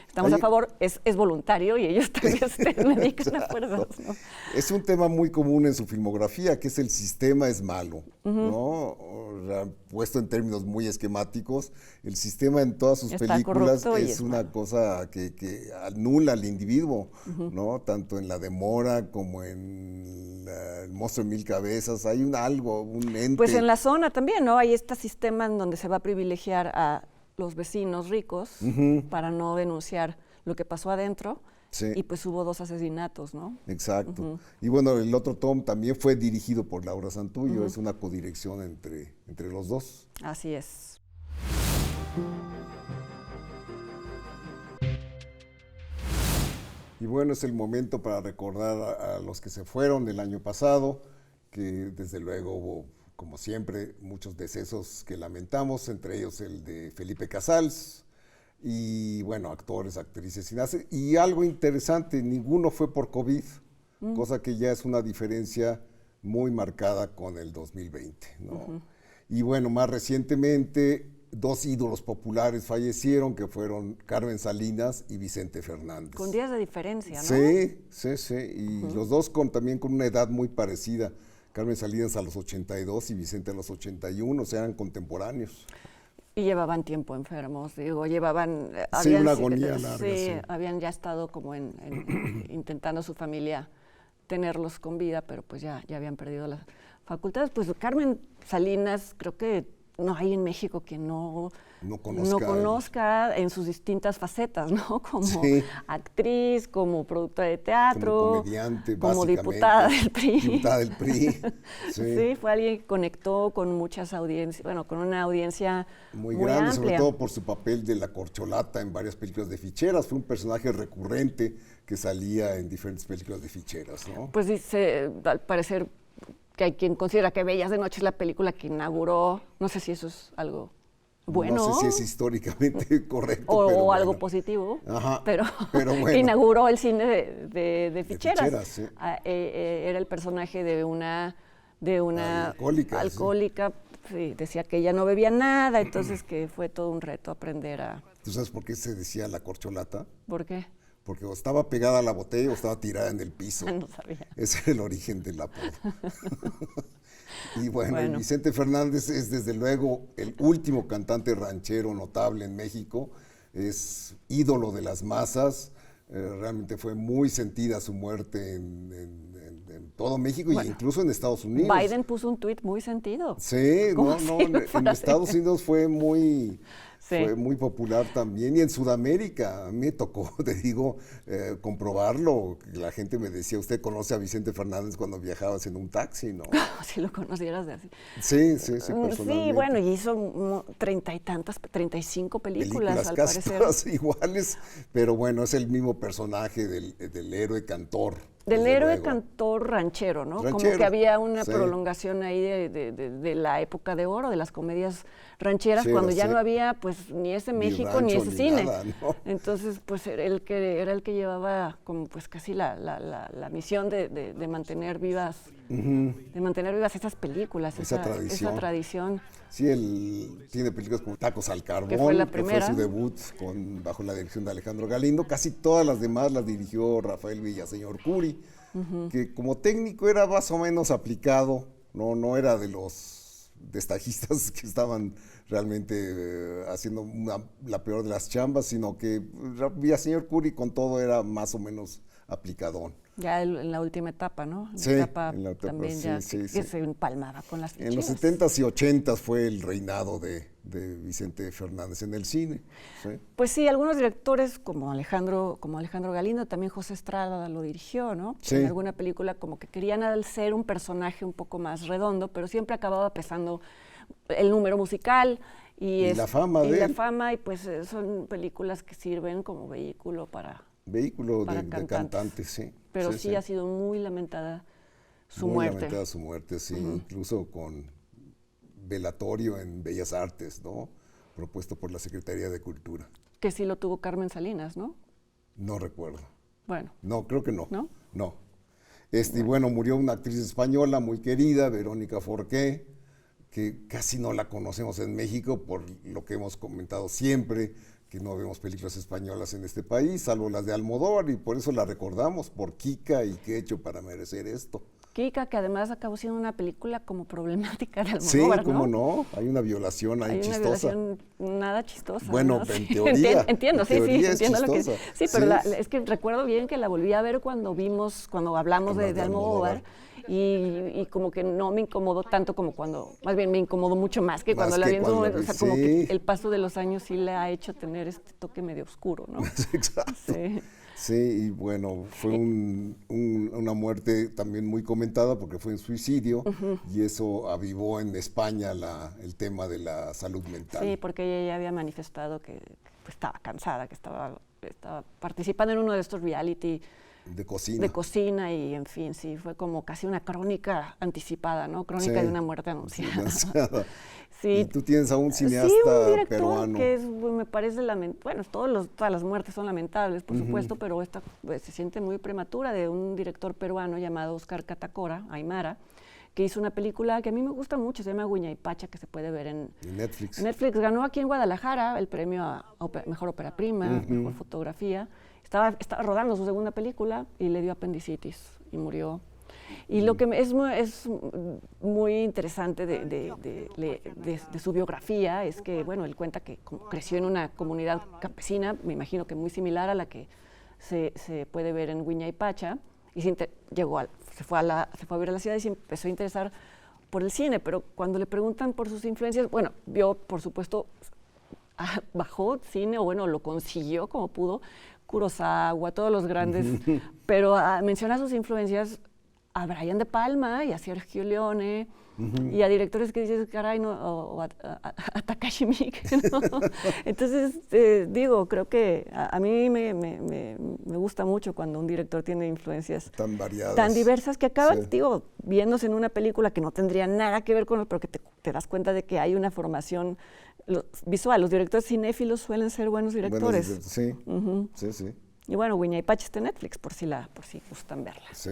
estamos Ahí- a favor, es voluntario y ellos también se dedican a fuerzas, ¿no? Es un tema muy común en su filmografía, que es el sistema es malo, ¿no? O sea, puesto en términos muy esquemáticos, el sistema en todas sus Está películas corrupto y es es una malo. cosa que anula al individuo, ¿no? Tanto en La Demora como en El Monstruo de Mil Cabezas, hay un ente. Pues en La Zona también, ¿no? Hay este sistema en donde se va a privilegiar a los vecinos ricos para no denunciar lo que pasó adentro. Sí. Y pues hubo 2 asesinatos, ¿no? Exacto. Y bueno, el otro Tom también fue dirigido por Laura Santullo, es una codirección entre los dos. Así es. Y bueno, es el momento para recordar a los que se fueron del año pasado, que desde luego hubo, como siempre, muchos decesos que lamentamos, entre ellos el de Felipe Casals, y bueno, actores, actrices, y algo interesante, ninguno fue por COVID, cosa que ya es una diferencia muy marcada con el 2020, ¿no? Y bueno, más recientemente, 2 ídolos populares fallecieron, que fueron Carmen Salinas y Vicente Fernández. Con días de diferencia, ¿no? Sí, sí, sí, y los dos también con una edad muy parecida. Carmen Salinas a los 82 y Vicente a los 81, o sea, eran contemporáneos. Y llevaban tiempo enfermos, digo, llevaban... Sí, una agonía larga, sí. Habían ya estado como intentando su familia tenerlos con vida, pero pues ya habían perdido las facultades. Pues Carmen Salinas, creo que no hay en México quien no conozca en sus distintas facetas, ¿no? Como Sí. actriz, como productora de teatro, Como comediante, como básicamente. diputada del PRI. Diputada del PRI, sí. Sí, fue alguien que conectó con muchas audiencias, bueno, con una audiencia Muy grande, amplia. sobre todo por su papel de la corcholata en varias películas de ficheras. Fue un personaje recurrente que salía en diferentes películas de ficheras, ¿no? Pues dice, al parecer, que hay quien considera que Bellas de Noche es la película que inauguró, no sé si eso es algo Bueno. No sé si es históricamente correcto. O pero algo bueno. positivo. Ajá, pero bueno. inauguró el cine de ficheras. Ficheras, sí. Era el personaje de una alcohólica. Sí, decía que ella no bebía nada, entonces que fue todo un reto aprender a... ¿Tú sabes por qué se decía la corcholata? ¿Por qué? Porque o estaba pegada a la botella o estaba tirada en el piso. No sabía. Ese era el origen del apodo. Y bueno, Vicente Fernández es desde luego el último cantante ranchero notable en México, es ídolo de las masas, realmente fue muy sentida su muerte en todo México e incluso en Estados Unidos. Biden puso un tuit muy sentido. Sí, en Estados Unidos fue muy popular también, y en Sudamérica a mí me tocó, te digo, comprobarlo. La gente me decía, ¿usted conoce a Vicente Fernández cuando viajabas en un taxi? ¿No? Si lo conocieras de así. Sí, personalmente. Sí, bueno, y hizo 35 películas al casi parecer. Todas iguales, pero bueno, es el mismo personaje del héroe cantor. Del héroe cantor ranchero, ¿no? Como que había una prolongación ahí de la época de oro, de las comedias rancheras, cuando ya no había pues ni ese México ni ese cine. Nada, ¿no? Entonces, pues era el que llevaba como pues casi la misión de mantener vivas, de mantener vivas esas películas, esa tradición. Sí, él tiene películas como Tacos al Carbón, que fue su debut bajo la dirección de Alejandro Galindo. Casi todas las demás las dirigió Rafael Villaseñor Curi, que como técnico era más o menos aplicado, no era de los destajistas que estaban realmente haciendo la peor de las chambas, sino que Villaseñor Curi con todo era más o menos aplicadón. Ya en la última etapa, ¿no? En la etapa también que se empalmaba con las ficheras. En los 70s y 80s fue el reinado de Vicente Fernández en el cine. ¿Sí? Pues sí, algunos directores como Alejandro Galindo, también José Estrada lo dirigió, ¿no? Sí. En alguna película como que querían ser un personaje un poco más redondo, pero siempre acababa pesando el número musical y la fama y la fama, y pues son películas que sirven como vehículo de cantantes, sí. Pero sí ha sido muy lamentada su muerte. Muy lamentada su muerte, sí, incluso con velatorio en Bellas Artes, ¿no? Propuesto por la Secretaría de Cultura. Que sí lo tuvo Carmen Salinas, ¿no? No recuerdo. Bueno. No, creo que no. ¿No? No. Y bueno, murió una actriz española muy querida, Verónica Forqué, que casi no la conocemos en México por lo que hemos comentado siempre, que no vemos películas españolas en este país, salvo las de Almodóvar, y por eso la recordamos, por Kika y qué he hecho para merecer esto. Kika, que además acabó siendo una película como problemática de Almodóvar, sí, ¿cómo no? Hay una violación ahí chistosa. Hay una violación nada chistosa. Bueno, ¿no? en teoría. Entiendo, entiendo lo que... Sí, pero es que recuerdo bien que la volví a ver cuando hablamos de Almodóvar. Y como que no me incomodó tanto como más bien me incomodó mucho más que cuando la vi en su momento. O sea, como que el paso de los años sí le ha hecho tener este toque medio oscuro, ¿no? Exacto. Sí, y bueno, fue una muerte también muy comentada porque fue un suicidio y eso avivó en España el tema de la salud mental. Sí, porque ella ya había manifestado que pues, estaba cansada, que estaba participando en uno de estos reality de cocina y en fin, sí, fue como casi una crónica anticipada, ¿no? Crónica de una muerte anunciada. Sí. Y tú tienes a un cineasta un director peruano. Que me parece lamentable, bueno, todas las muertes son lamentables, por supuesto, pero esta pues, se siente muy prematura, de un director peruano llamado Oscar Catacora, Aymara, que hizo una película que a mí me gusta mucho, se llama Huayna-Ypacha, que se puede ver en Netflix. Netflix. Ganó aquí en Guadalajara el premio a Mejor Ópera Prima, Mejor Fotografía. Estaba rodando su segunda película y le dio apendicitis y murió. Y lo que es muy interesante de su biografía es que, bueno, él cuenta que creció en una comunidad campesina, me imagino que muy similar a la que se puede ver en Huayna-Ypacha, y se fue a ver a la ciudad y se empezó a interesar por el cine, pero cuando le preguntan por sus influencias, bueno, vio, por supuesto, bajó cine, o bueno, lo consiguió como pudo, Kurosawa, todos los grandes, pero menciona sus influencias a Brian De Palma y a Sergio Leone, y a directores que dices, caray, no, o a Takashi Miike, ¿no? Entonces, digo, creo que a mí me gusta mucho cuando un director tiene influencias tan variadas, tan diversas, que acaban, digo, viéndose en una película que no tendría nada que ver con pero que te das cuenta de que hay una formación visual. Los directores cinéfilos suelen ser buenos directores. Sí, sí, sí. Y bueno, Huiñaypachi está en Netflix, por si gustan verla. Sí.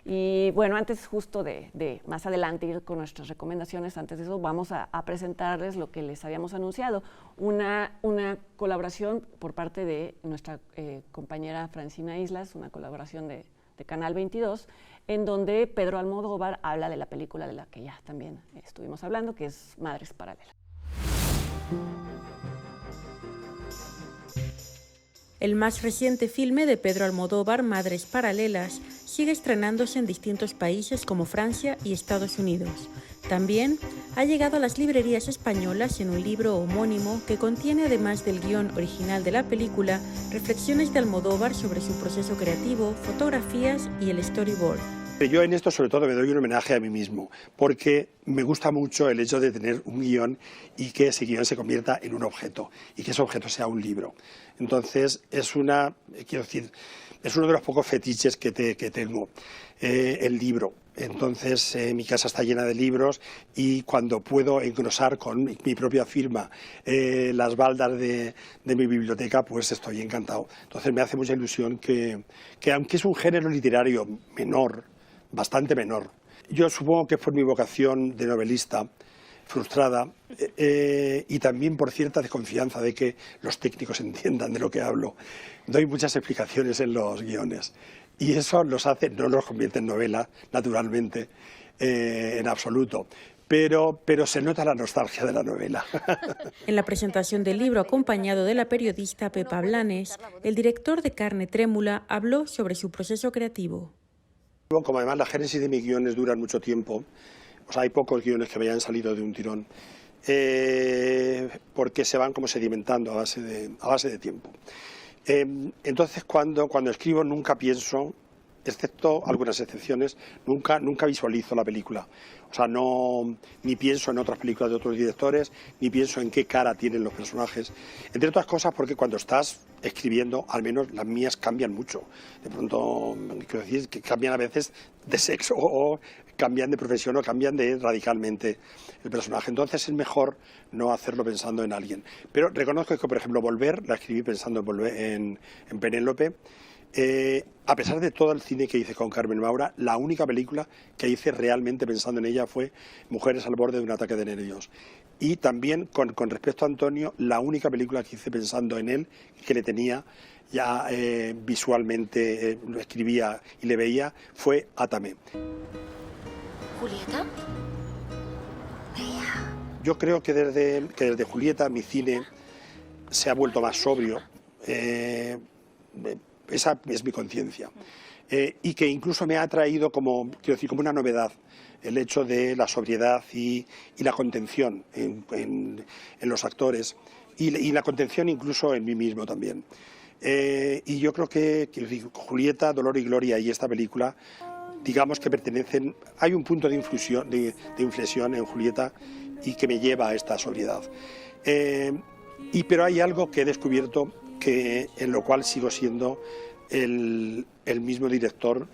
Y bueno, antes justo de más adelante ir con nuestras recomendaciones, antes de eso vamos a presentarles lo que les habíamos anunciado, una colaboración por parte de nuestra compañera Francina Islas, una colaboración de Canal 22, en donde Pedro Almodóvar habla de la película de la que ya también estuvimos hablando, que es Madres Paralelas. El más reciente filme de Pedro Almodóvar, Madres Paralelas, sigue estrenándose en distintos países como Francia y Estados Unidos. También ha llegado a las librerías españolas en un libro homónimo que contiene, además del guión original de la película, reflexiones de Almodóvar sobre su proceso creativo, fotografías y el storyboard. Yo en esto sobre todo me doy un homenaje a mí mismo, porque me gusta mucho el hecho de tener un guión y que ese guión se convierta en un objeto y que ese objeto sea un libro. Entonces es uno de los pocos fetiches que tengo, el libro. Entonces mi casa está llena de libros y cuando puedo engrosar con mi propia firma las baldas de mi biblioteca, pues estoy encantado. Entonces me hace mucha ilusión que aunque es un género literario menor, bastante menor, yo supongo que es por mi vocación de novelista frustrada y también por cierta desconfianza de que los técnicos entiendan de lo que hablo. Doy muchas explicaciones en los guiones y eso no los convierte en novela, naturalmente, en absoluto. Pero se nota la nostalgia de la novela. En la presentación del libro, acompañado de la periodista Pepa Blanes, el director de Carne Trémula habló sobre su proceso creativo. Como además la génesis de mis guiones duran mucho tiempo, o sea, hay pocos guiones que me hayan salido de un tirón, porque se van como sedimentando a base de tiempo. Entonces cuando escribo nunca pienso, excepto algunas excepciones, nunca visualizo la película. O sea, ni pienso en otras películas de otros directores, ni pienso en qué cara tienen los personajes. Entre otras cosas porque cuando estás escribiendo, al menos las mías cambian mucho. De pronto, quiero decir, que cambian a veces de sexo o cambian de profesión o cambian radicalmente el personaje. Entonces es mejor no hacerlo pensando en alguien. Pero reconozco que, por ejemplo, Volver, la escribí pensando en Penélope. A pesar de todo el cine que hice con Carmen Maura, la única película que hice realmente pensando en ella fue Mujeres al borde de un ataque de nervios. Y también con respecto a Antonio, la única película que hice pensando en él, que le tenía ya visualmente, lo escribía y le veía, fue Átame. ¿Julieta? Yo creo que desde Julieta mi cine se ha vuelto más sobrio. Esa es mi conciencia. Y que incluso me ha traído como una novedad el hecho de la sobriedad y la contención en los actores y la contención incluso en mí mismo también. Y yo creo que Julieta, Dolor y Gloria y esta película, digamos que pertenecen, hay un punto de inflexión en Julieta y que me lleva a esta sobriedad. Pero hay algo que he descubierto en lo cual sigo siendo el mismo director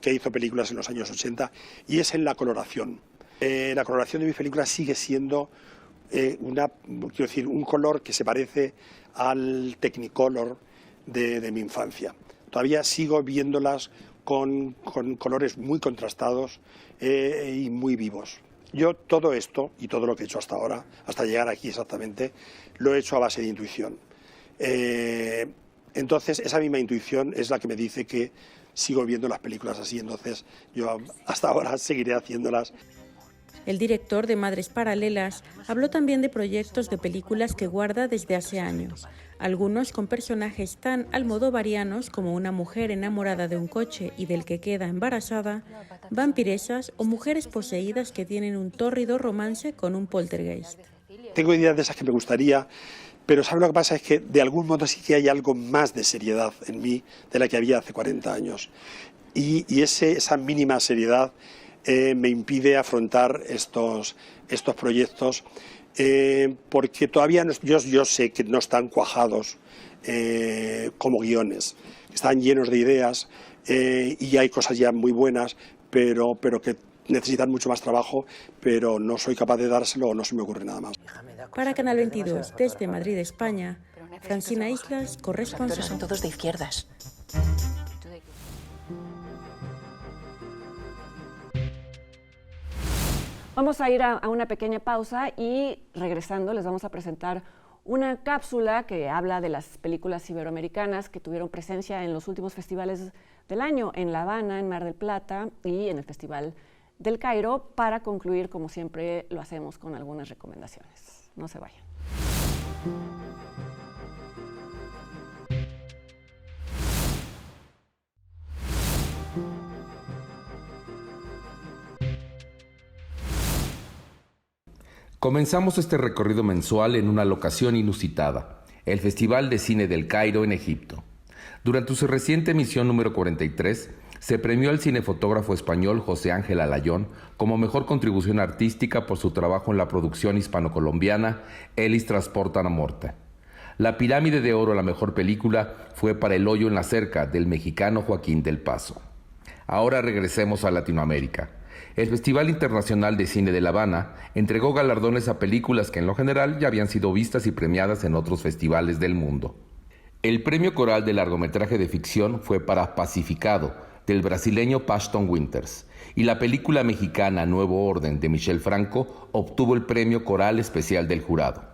que hizo películas en los años 80, y es en la coloración. La coloración de mis películas sigue siendo un color que se parece al Technicolor de mi infancia. Todavía sigo viéndolas con colores muy contrastados y muy vivos. Yo todo esto y todo lo que he hecho hasta ahora, hasta llegar aquí exactamente, lo he hecho a base de intuición. Entonces esa misma intuición es la que me dice que sigo viendo las películas así, entonces yo hasta ahora seguiré haciéndolas. El director de Madres Paralelas habló también de proyectos de películas que guarda desde hace años, algunos con personajes tan almodovarianos como una mujer enamorada de un coche y del que queda embarazada, vampiresas o mujeres poseídas que tienen un tórrido romance con un poltergeist. Tengo ideas de esas que me gustaría, pero ¿sabes lo que pasa? Es que de algún modo sí que hay algo más de seriedad en mí de la que había hace 40 años. Y esa mínima seriedad me impide afrontar estos proyectos porque todavía yo sé que no están cuajados como guiones. Están llenos de ideas y hay cosas ya muy buenas, pero que necesitan mucho más trabajo, pero no soy capaz de dárselo o no se me ocurre nada más. Para Canal 22, desde Madrid, España, Francina Islas, corresponsal. Son todos de izquierdas. Vamos a ir a una pequeña pausa y regresando les vamos a presentar una cápsula que habla de las películas iberoamericanas que tuvieron presencia en los últimos festivales del año, en La Habana, en Mar del Plata y en el Festival del Cairo, para concluir, como siempre lo hacemos, con algunas recomendaciones. No se vayan. Comenzamos este recorrido mensual en una locación inusitada, el Festival de Cine del Cairo en Egipto. Durante su reciente emisión número 43, se premió al cinefotógrafo español José Ángel Alayón como mejor contribución artística por su trabajo en la producción hispano-colombiana Elis Transportan a Morte. La Pirámide de Oro a la mejor película fue para El hoyo en la cerca, del mexicano Joaquín del Paso. Ahora regresemos a Latinoamérica. El Festival Internacional de Cine de La Habana entregó galardones a películas que en lo general ya habían sido vistas y premiadas en otros festivales del mundo. El premio coral de largometraje de ficción fue para Pacificado, del brasileño Paxton Winters, y la película mexicana Nuevo Orden, de Michel Franco, obtuvo el premio coral especial del jurado.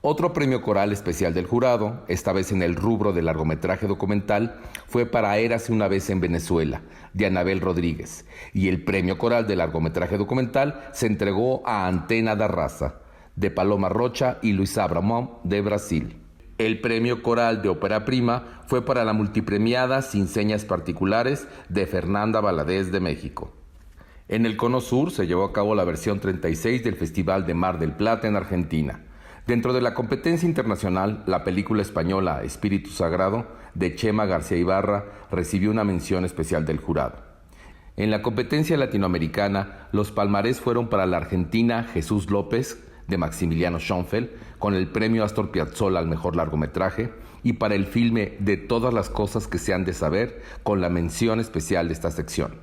Otro premio coral especial del jurado, esta vez en el rubro de largometraje documental, fue para Érase una vez en Venezuela, de Anabel Rodríguez, y el premio coral de largometraje documental se entregó a Antena da Raza, de Paloma Rocha y Luis Abramón, de Brasil. El premio coral de ópera prima fue para la multipremiada Sin señas particulares, de Fernanda Valadez, de México. En el Cono Sur se llevó a cabo la versión 36 del Festival de Mar del Plata en Argentina. Dentro de la competencia internacional, la película española Espíritu Sagrado, de Chema García Ibarra, recibió una mención especial del jurado. En la competencia latinoamericana, los palmarés fueron para la argentina Jesús López, de Maximiliano Schoenfeld, con el premio Astor Piazzolla al mejor largometraje, y para el filme De todas las cosas que se han de saber, con la mención especial de esta sección.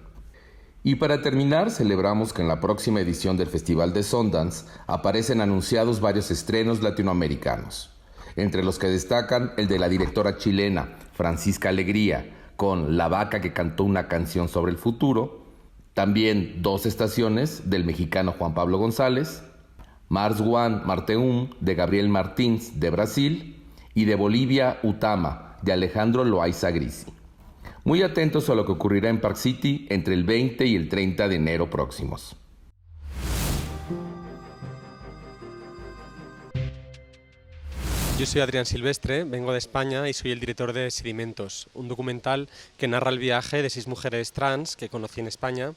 Y para terminar, celebramos que en la próxima edición del Festival de Sundance aparecen anunciados varios estrenos latinoamericanos, entre los que destacan el de la directora chilena Francisca Alegría, con La vaca que cantó una canción sobre el futuro, también Dos estaciones, del mexicano Juan Pablo González, Mars One Marteum, de Gabriel Martins, de Brasil, y de Bolivia Utama, de Alejandro Loaiza Grisi. Muy atentos a lo que ocurrirá en Park City entre el 20 y el 30 de enero próximos. Yo soy Adrián Silvestre, vengo de España y soy el director de Sedimentos, un documental que narra el viaje de 6 mujeres trans que conocí en España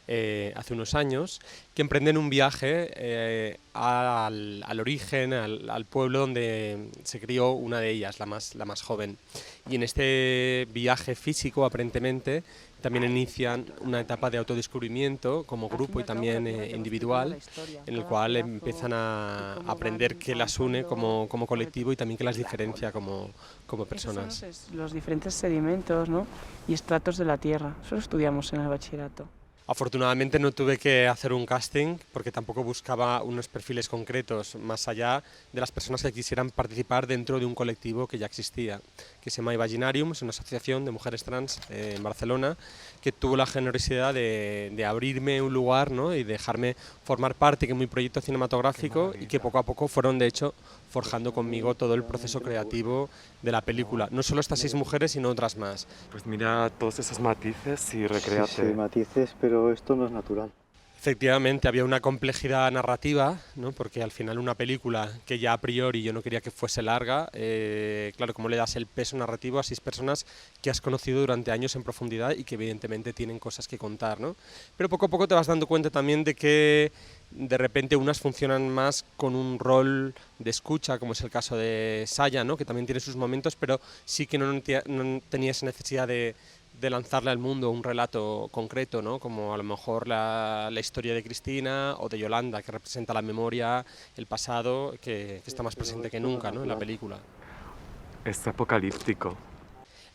hace unos años, que emprenden un viaje al origen, al pueblo donde se crió una de ellas, la más joven. Y en este viaje físico, aparentemente, también inician una etapa de autodescubrimiento como grupo y también individual, en el cual empiezan a aprender qué las une como colectivo y también qué las diferencia como personas. Los diferentes sedimentos, ¿no?, y estratos de la Tierra, eso lo estudiamos en el bachillerato. Afortunadamente no tuve que hacer un casting porque tampoco buscaba unos perfiles concretos más allá de las personas que quisieran participar dentro de un colectivo que ya existía, que se llama Imaginarium, es una asociación de mujeres trans en Barcelona que tuvo la generosidad de abrirme un lugar, ¿no?, y dejarme formar parte de mi proyecto cinematográfico y que poco a poco fueron de hecho forjando conmigo todo el proceso creativo de la película. No solo estas 6 mujeres, sino otras más. Pues mira todos esos matices y recréate. Sí, matices, pero esto no es natural. Efectivamente, había una complejidad narrativa, ¿no?, porque al final una película que ya a priori yo no quería que fuese larga, claro, ¿cómo le das el peso narrativo a 6 personas que has conocido durante años en profundidad y que evidentemente tienen cosas que contar, ¿no? Pero poco a poco te vas dando cuenta también de que de repente unas funcionan más con un rol de escucha, como es el caso de Saya, ¿no?, que también tiene sus momentos, pero sí que no tenía esa necesidad de lanzarle al mundo un relato concreto, ¿no?, como a lo mejor la historia de Cristina o de Yolanda, que representa la memoria, el pasado, que está más presente que nunca, ¿no?, en la película. Es apocalíptico.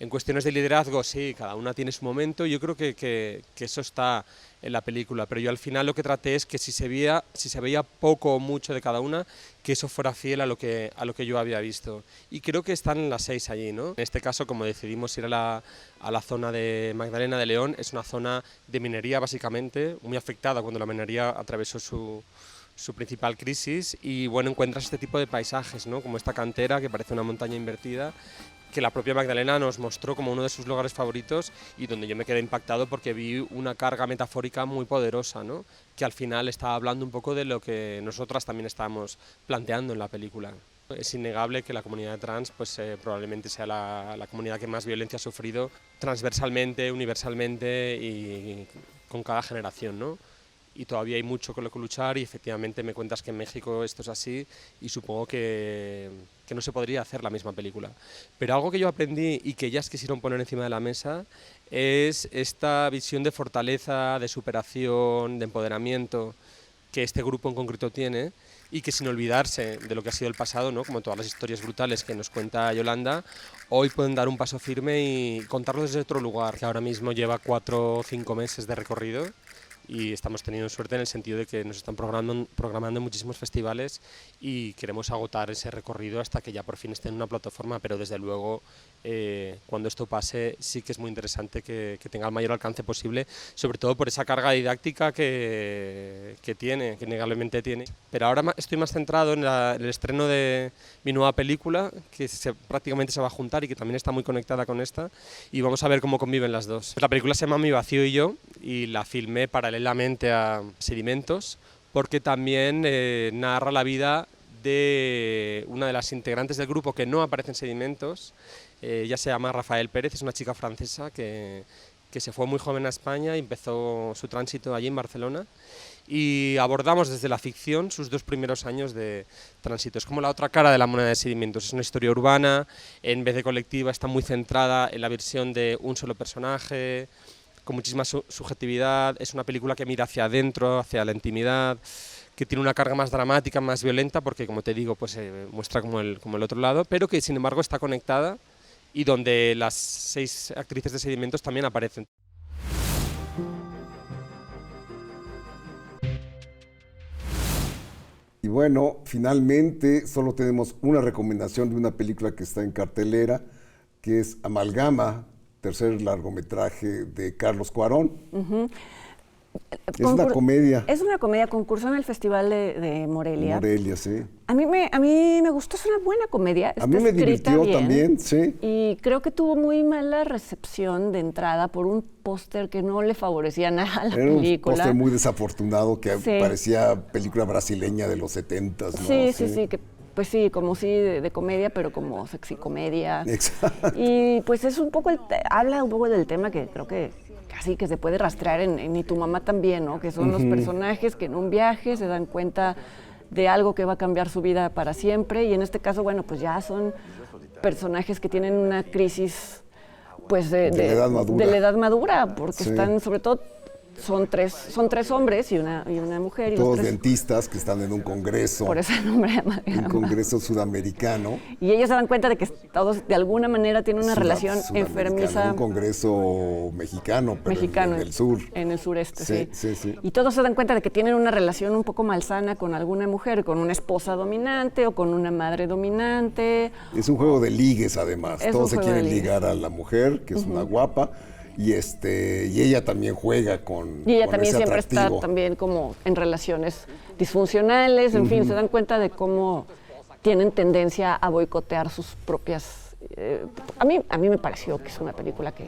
En cuestiones de liderazgo, sí, cada una tiene su momento, y yo creo que eso está en la película, pero yo al final lo que traté es que si se veía poco o mucho de cada una, que eso fuera fiel a lo que yo había visto. Y creo que están las 6 allí, ¿no? En este caso, como decidimos ir a la zona de Magdalena de León, es una zona de minería básicamente, muy afectada cuando la minería atravesó su principal crisis, y bueno, encuentras este tipo de paisajes, ¿no? Como esta cantera que parece una montaña invertida, que la propia Magdalena nos mostró como uno de sus lugares favoritos, y donde yo me quedé impactado porque vi una carga metafórica muy poderosa, ¿no? Que al final estaba hablando un poco de lo que nosotras también estábamos planteando en la película. Es innegable que la comunidad trans pues, probablemente sea la comunidad que más violencia ha sufrido transversalmente, universalmente y con cada generación, ¿no? Y todavía hay mucho con lo que luchar, y efectivamente me cuentas que en México esto es así, y supongo que no se podría hacer la misma película. Pero algo que yo aprendí y que ellas quisieron poner encima de la mesa es esta visión de fortaleza, de superación, de empoderamiento que este grupo en concreto tiene, y que sin olvidarse de lo que ha sido el pasado, ¿no? Como todas las historias brutales que nos cuenta Yolanda, hoy pueden dar un paso firme y contarlo desde otro lugar, que ahora mismo lleva 4 o 5 meses de recorrido, y estamos teniendo suerte en el sentido de que nos están programando muchísimos festivales, y queremos agotar ese recorrido hasta que ya por fin esté en una plataforma, pero desde luego cuando esto pase sí que es muy interesante que tenga el mayor alcance posible, sobre todo por esa carga didáctica que tiene, que innegablemente tiene. Pero ahora estoy más centrado en el estreno de mi nueva película, que prácticamente se va a juntar y que también está muy conectada con esta, y vamos a ver cómo conviven las dos. La película se llama Mi vacío y yo, y la filmé paralelamente a Sedimentos, porque también narra la vida de una de las integrantes del grupo que no aparece en Sedimentos. Ella se llama Rafael Pérez, es una chica francesa que se fue muy joven a España y empezó su tránsito allí en Barcelona, y abordamos desde la ficción sus 2 primeros años de tránsito. Es como la otra cara de la moneda de Sedimentos, es una historia urbana, en vez de colectiva está muy centrada en la versión de un solo personaje, con muchísima subjetividad. Es una película que mira hacia adentro, hacia la intimidad, que tiene una carga más dramática, más violenta, porque como te digo, pues muestra como el otro lado, pero que sin embargo está conectada, y donde las 6 actrices de Sedimentos también aparecen. Y bueno, finalmente solo tenemos una recomendación de una película que está en cartelera, que es Amalgama, tercer largometraje de Carlos Cuarón. Es una comedia. Es una comedia, concursó en el Festival de Morelia. Morelia, sí. A mí me gustó, es una buena comedia. A mí me divirtió bien, también, sí. Y creo que tuvo muy mala recepción de entrada por un póster que no le favorecía nada a la película. Era un póster muy desafortunado que parecía película brasileña de los 70s, ¿no? Sí, que pues sí, como de comedia, pero como sexy comedia. Exacto. Y pues es un poco, habla un poco del tema que creo que casi que se puede rastrear en Y tu mamá también, ¿no? Que son los personajes que en un viaje se dan cuenta de algo que va a cambiar su vida para siempre, y en este caso, bueno, pues ya son personajes que tienen una crisis pues de la edad madura, porque están sobre todo son tres hombres y una mujer. Y todos dentistas que están en un congreso. Por eso el nombre de Amalgama. Un congreso sudamericano. Y ellos se dan cuenta de que todos de alguna manera tienen una relación enfermiza. Un congreso mexicano, pero en el sur. En el sureste, sí. Y todos se dan cuenta de que tienen una relación un poco malsana con alguna mujer, con una esposa dominante o con una madre dominante. Es un juego de ligues, además. Todos se quieren ligar a la mujer, que es una guapa. Y ella también juega con Y ella con también ese siempre atractivo. está también como en relaciones disfuncionales, en fin, se dan cuenta de cómo tienen tendencia a boicotear sus propias... a mí me pareció que es una película que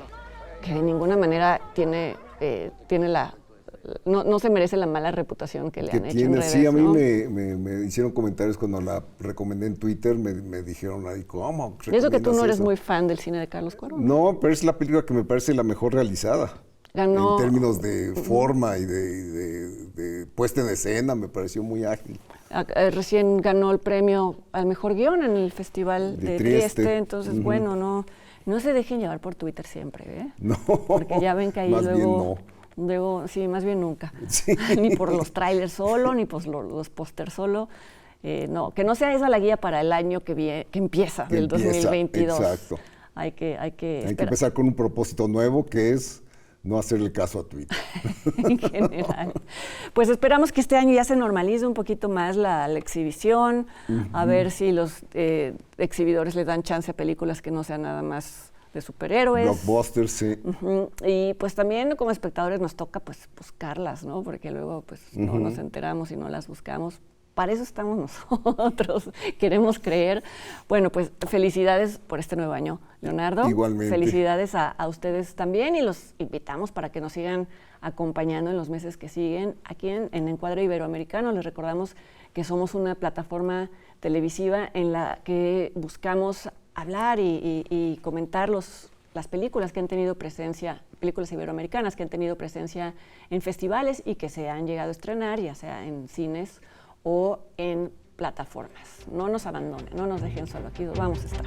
de ninguna manera tiene la... No se merece la mala reputación que le han hecho en redes. Sí, a mí ¿no? me hicieron comentarios cuando la recomendé en Twitter, me dijeron ahí, ¿cómo? Y eso que tú no eres muy fan del cine de Carlos Cuarón. No, pero es la película que me parece la mejor realizada. Ganó, en términos de forma y de puesta en escena, me pareció muy ágil. Recién ganó el premio al mejor guión en el Festival de Trieste, entonces bueno, no se dejen llevar por Twitter siempre, ¿eh? No, porque ya ven que ahí más luego... bien no. Sí, más bien nunca. Sí. Ni por los trailers solo, ni por los pósters solo. No, que no sea esa la guía para el año que empieza, del 2022. Exacto. Hay que empezar con un propósito nuevo, que es no hacerle caso a Twitter. En general. Pues esperamos que este año ya se normalice un poquito más la exhibición, a ver si los exhibidores le dan chance a películas que no sean nada más de superhéroes. Blockbusters, sí. Y pues también como espectadores nos toca pues buscarlas, ¿no? Porque luego pues no nos enteramos y no las buscamos. Para eso estamos nosotros, queremos creer. Bueno, pues felicidades por este nuevo año, Leonardo. Igualmente. Felicidades a ustedes también y los invitamos para que nos sigan acompañando en los meses que siguen. Aquí en Encuadre Iberoamericano les recordamos que somos una plataforma televisiva en la que buscamos hablar y comentar las películas que han tenido presencia, películas iberoamericanas que han tenido presencia en festivales y que se han llegado a estrenar, ya sea en cines o en plataformas. No nos abandonen, no nos dejen solo, aquí vamos a estar.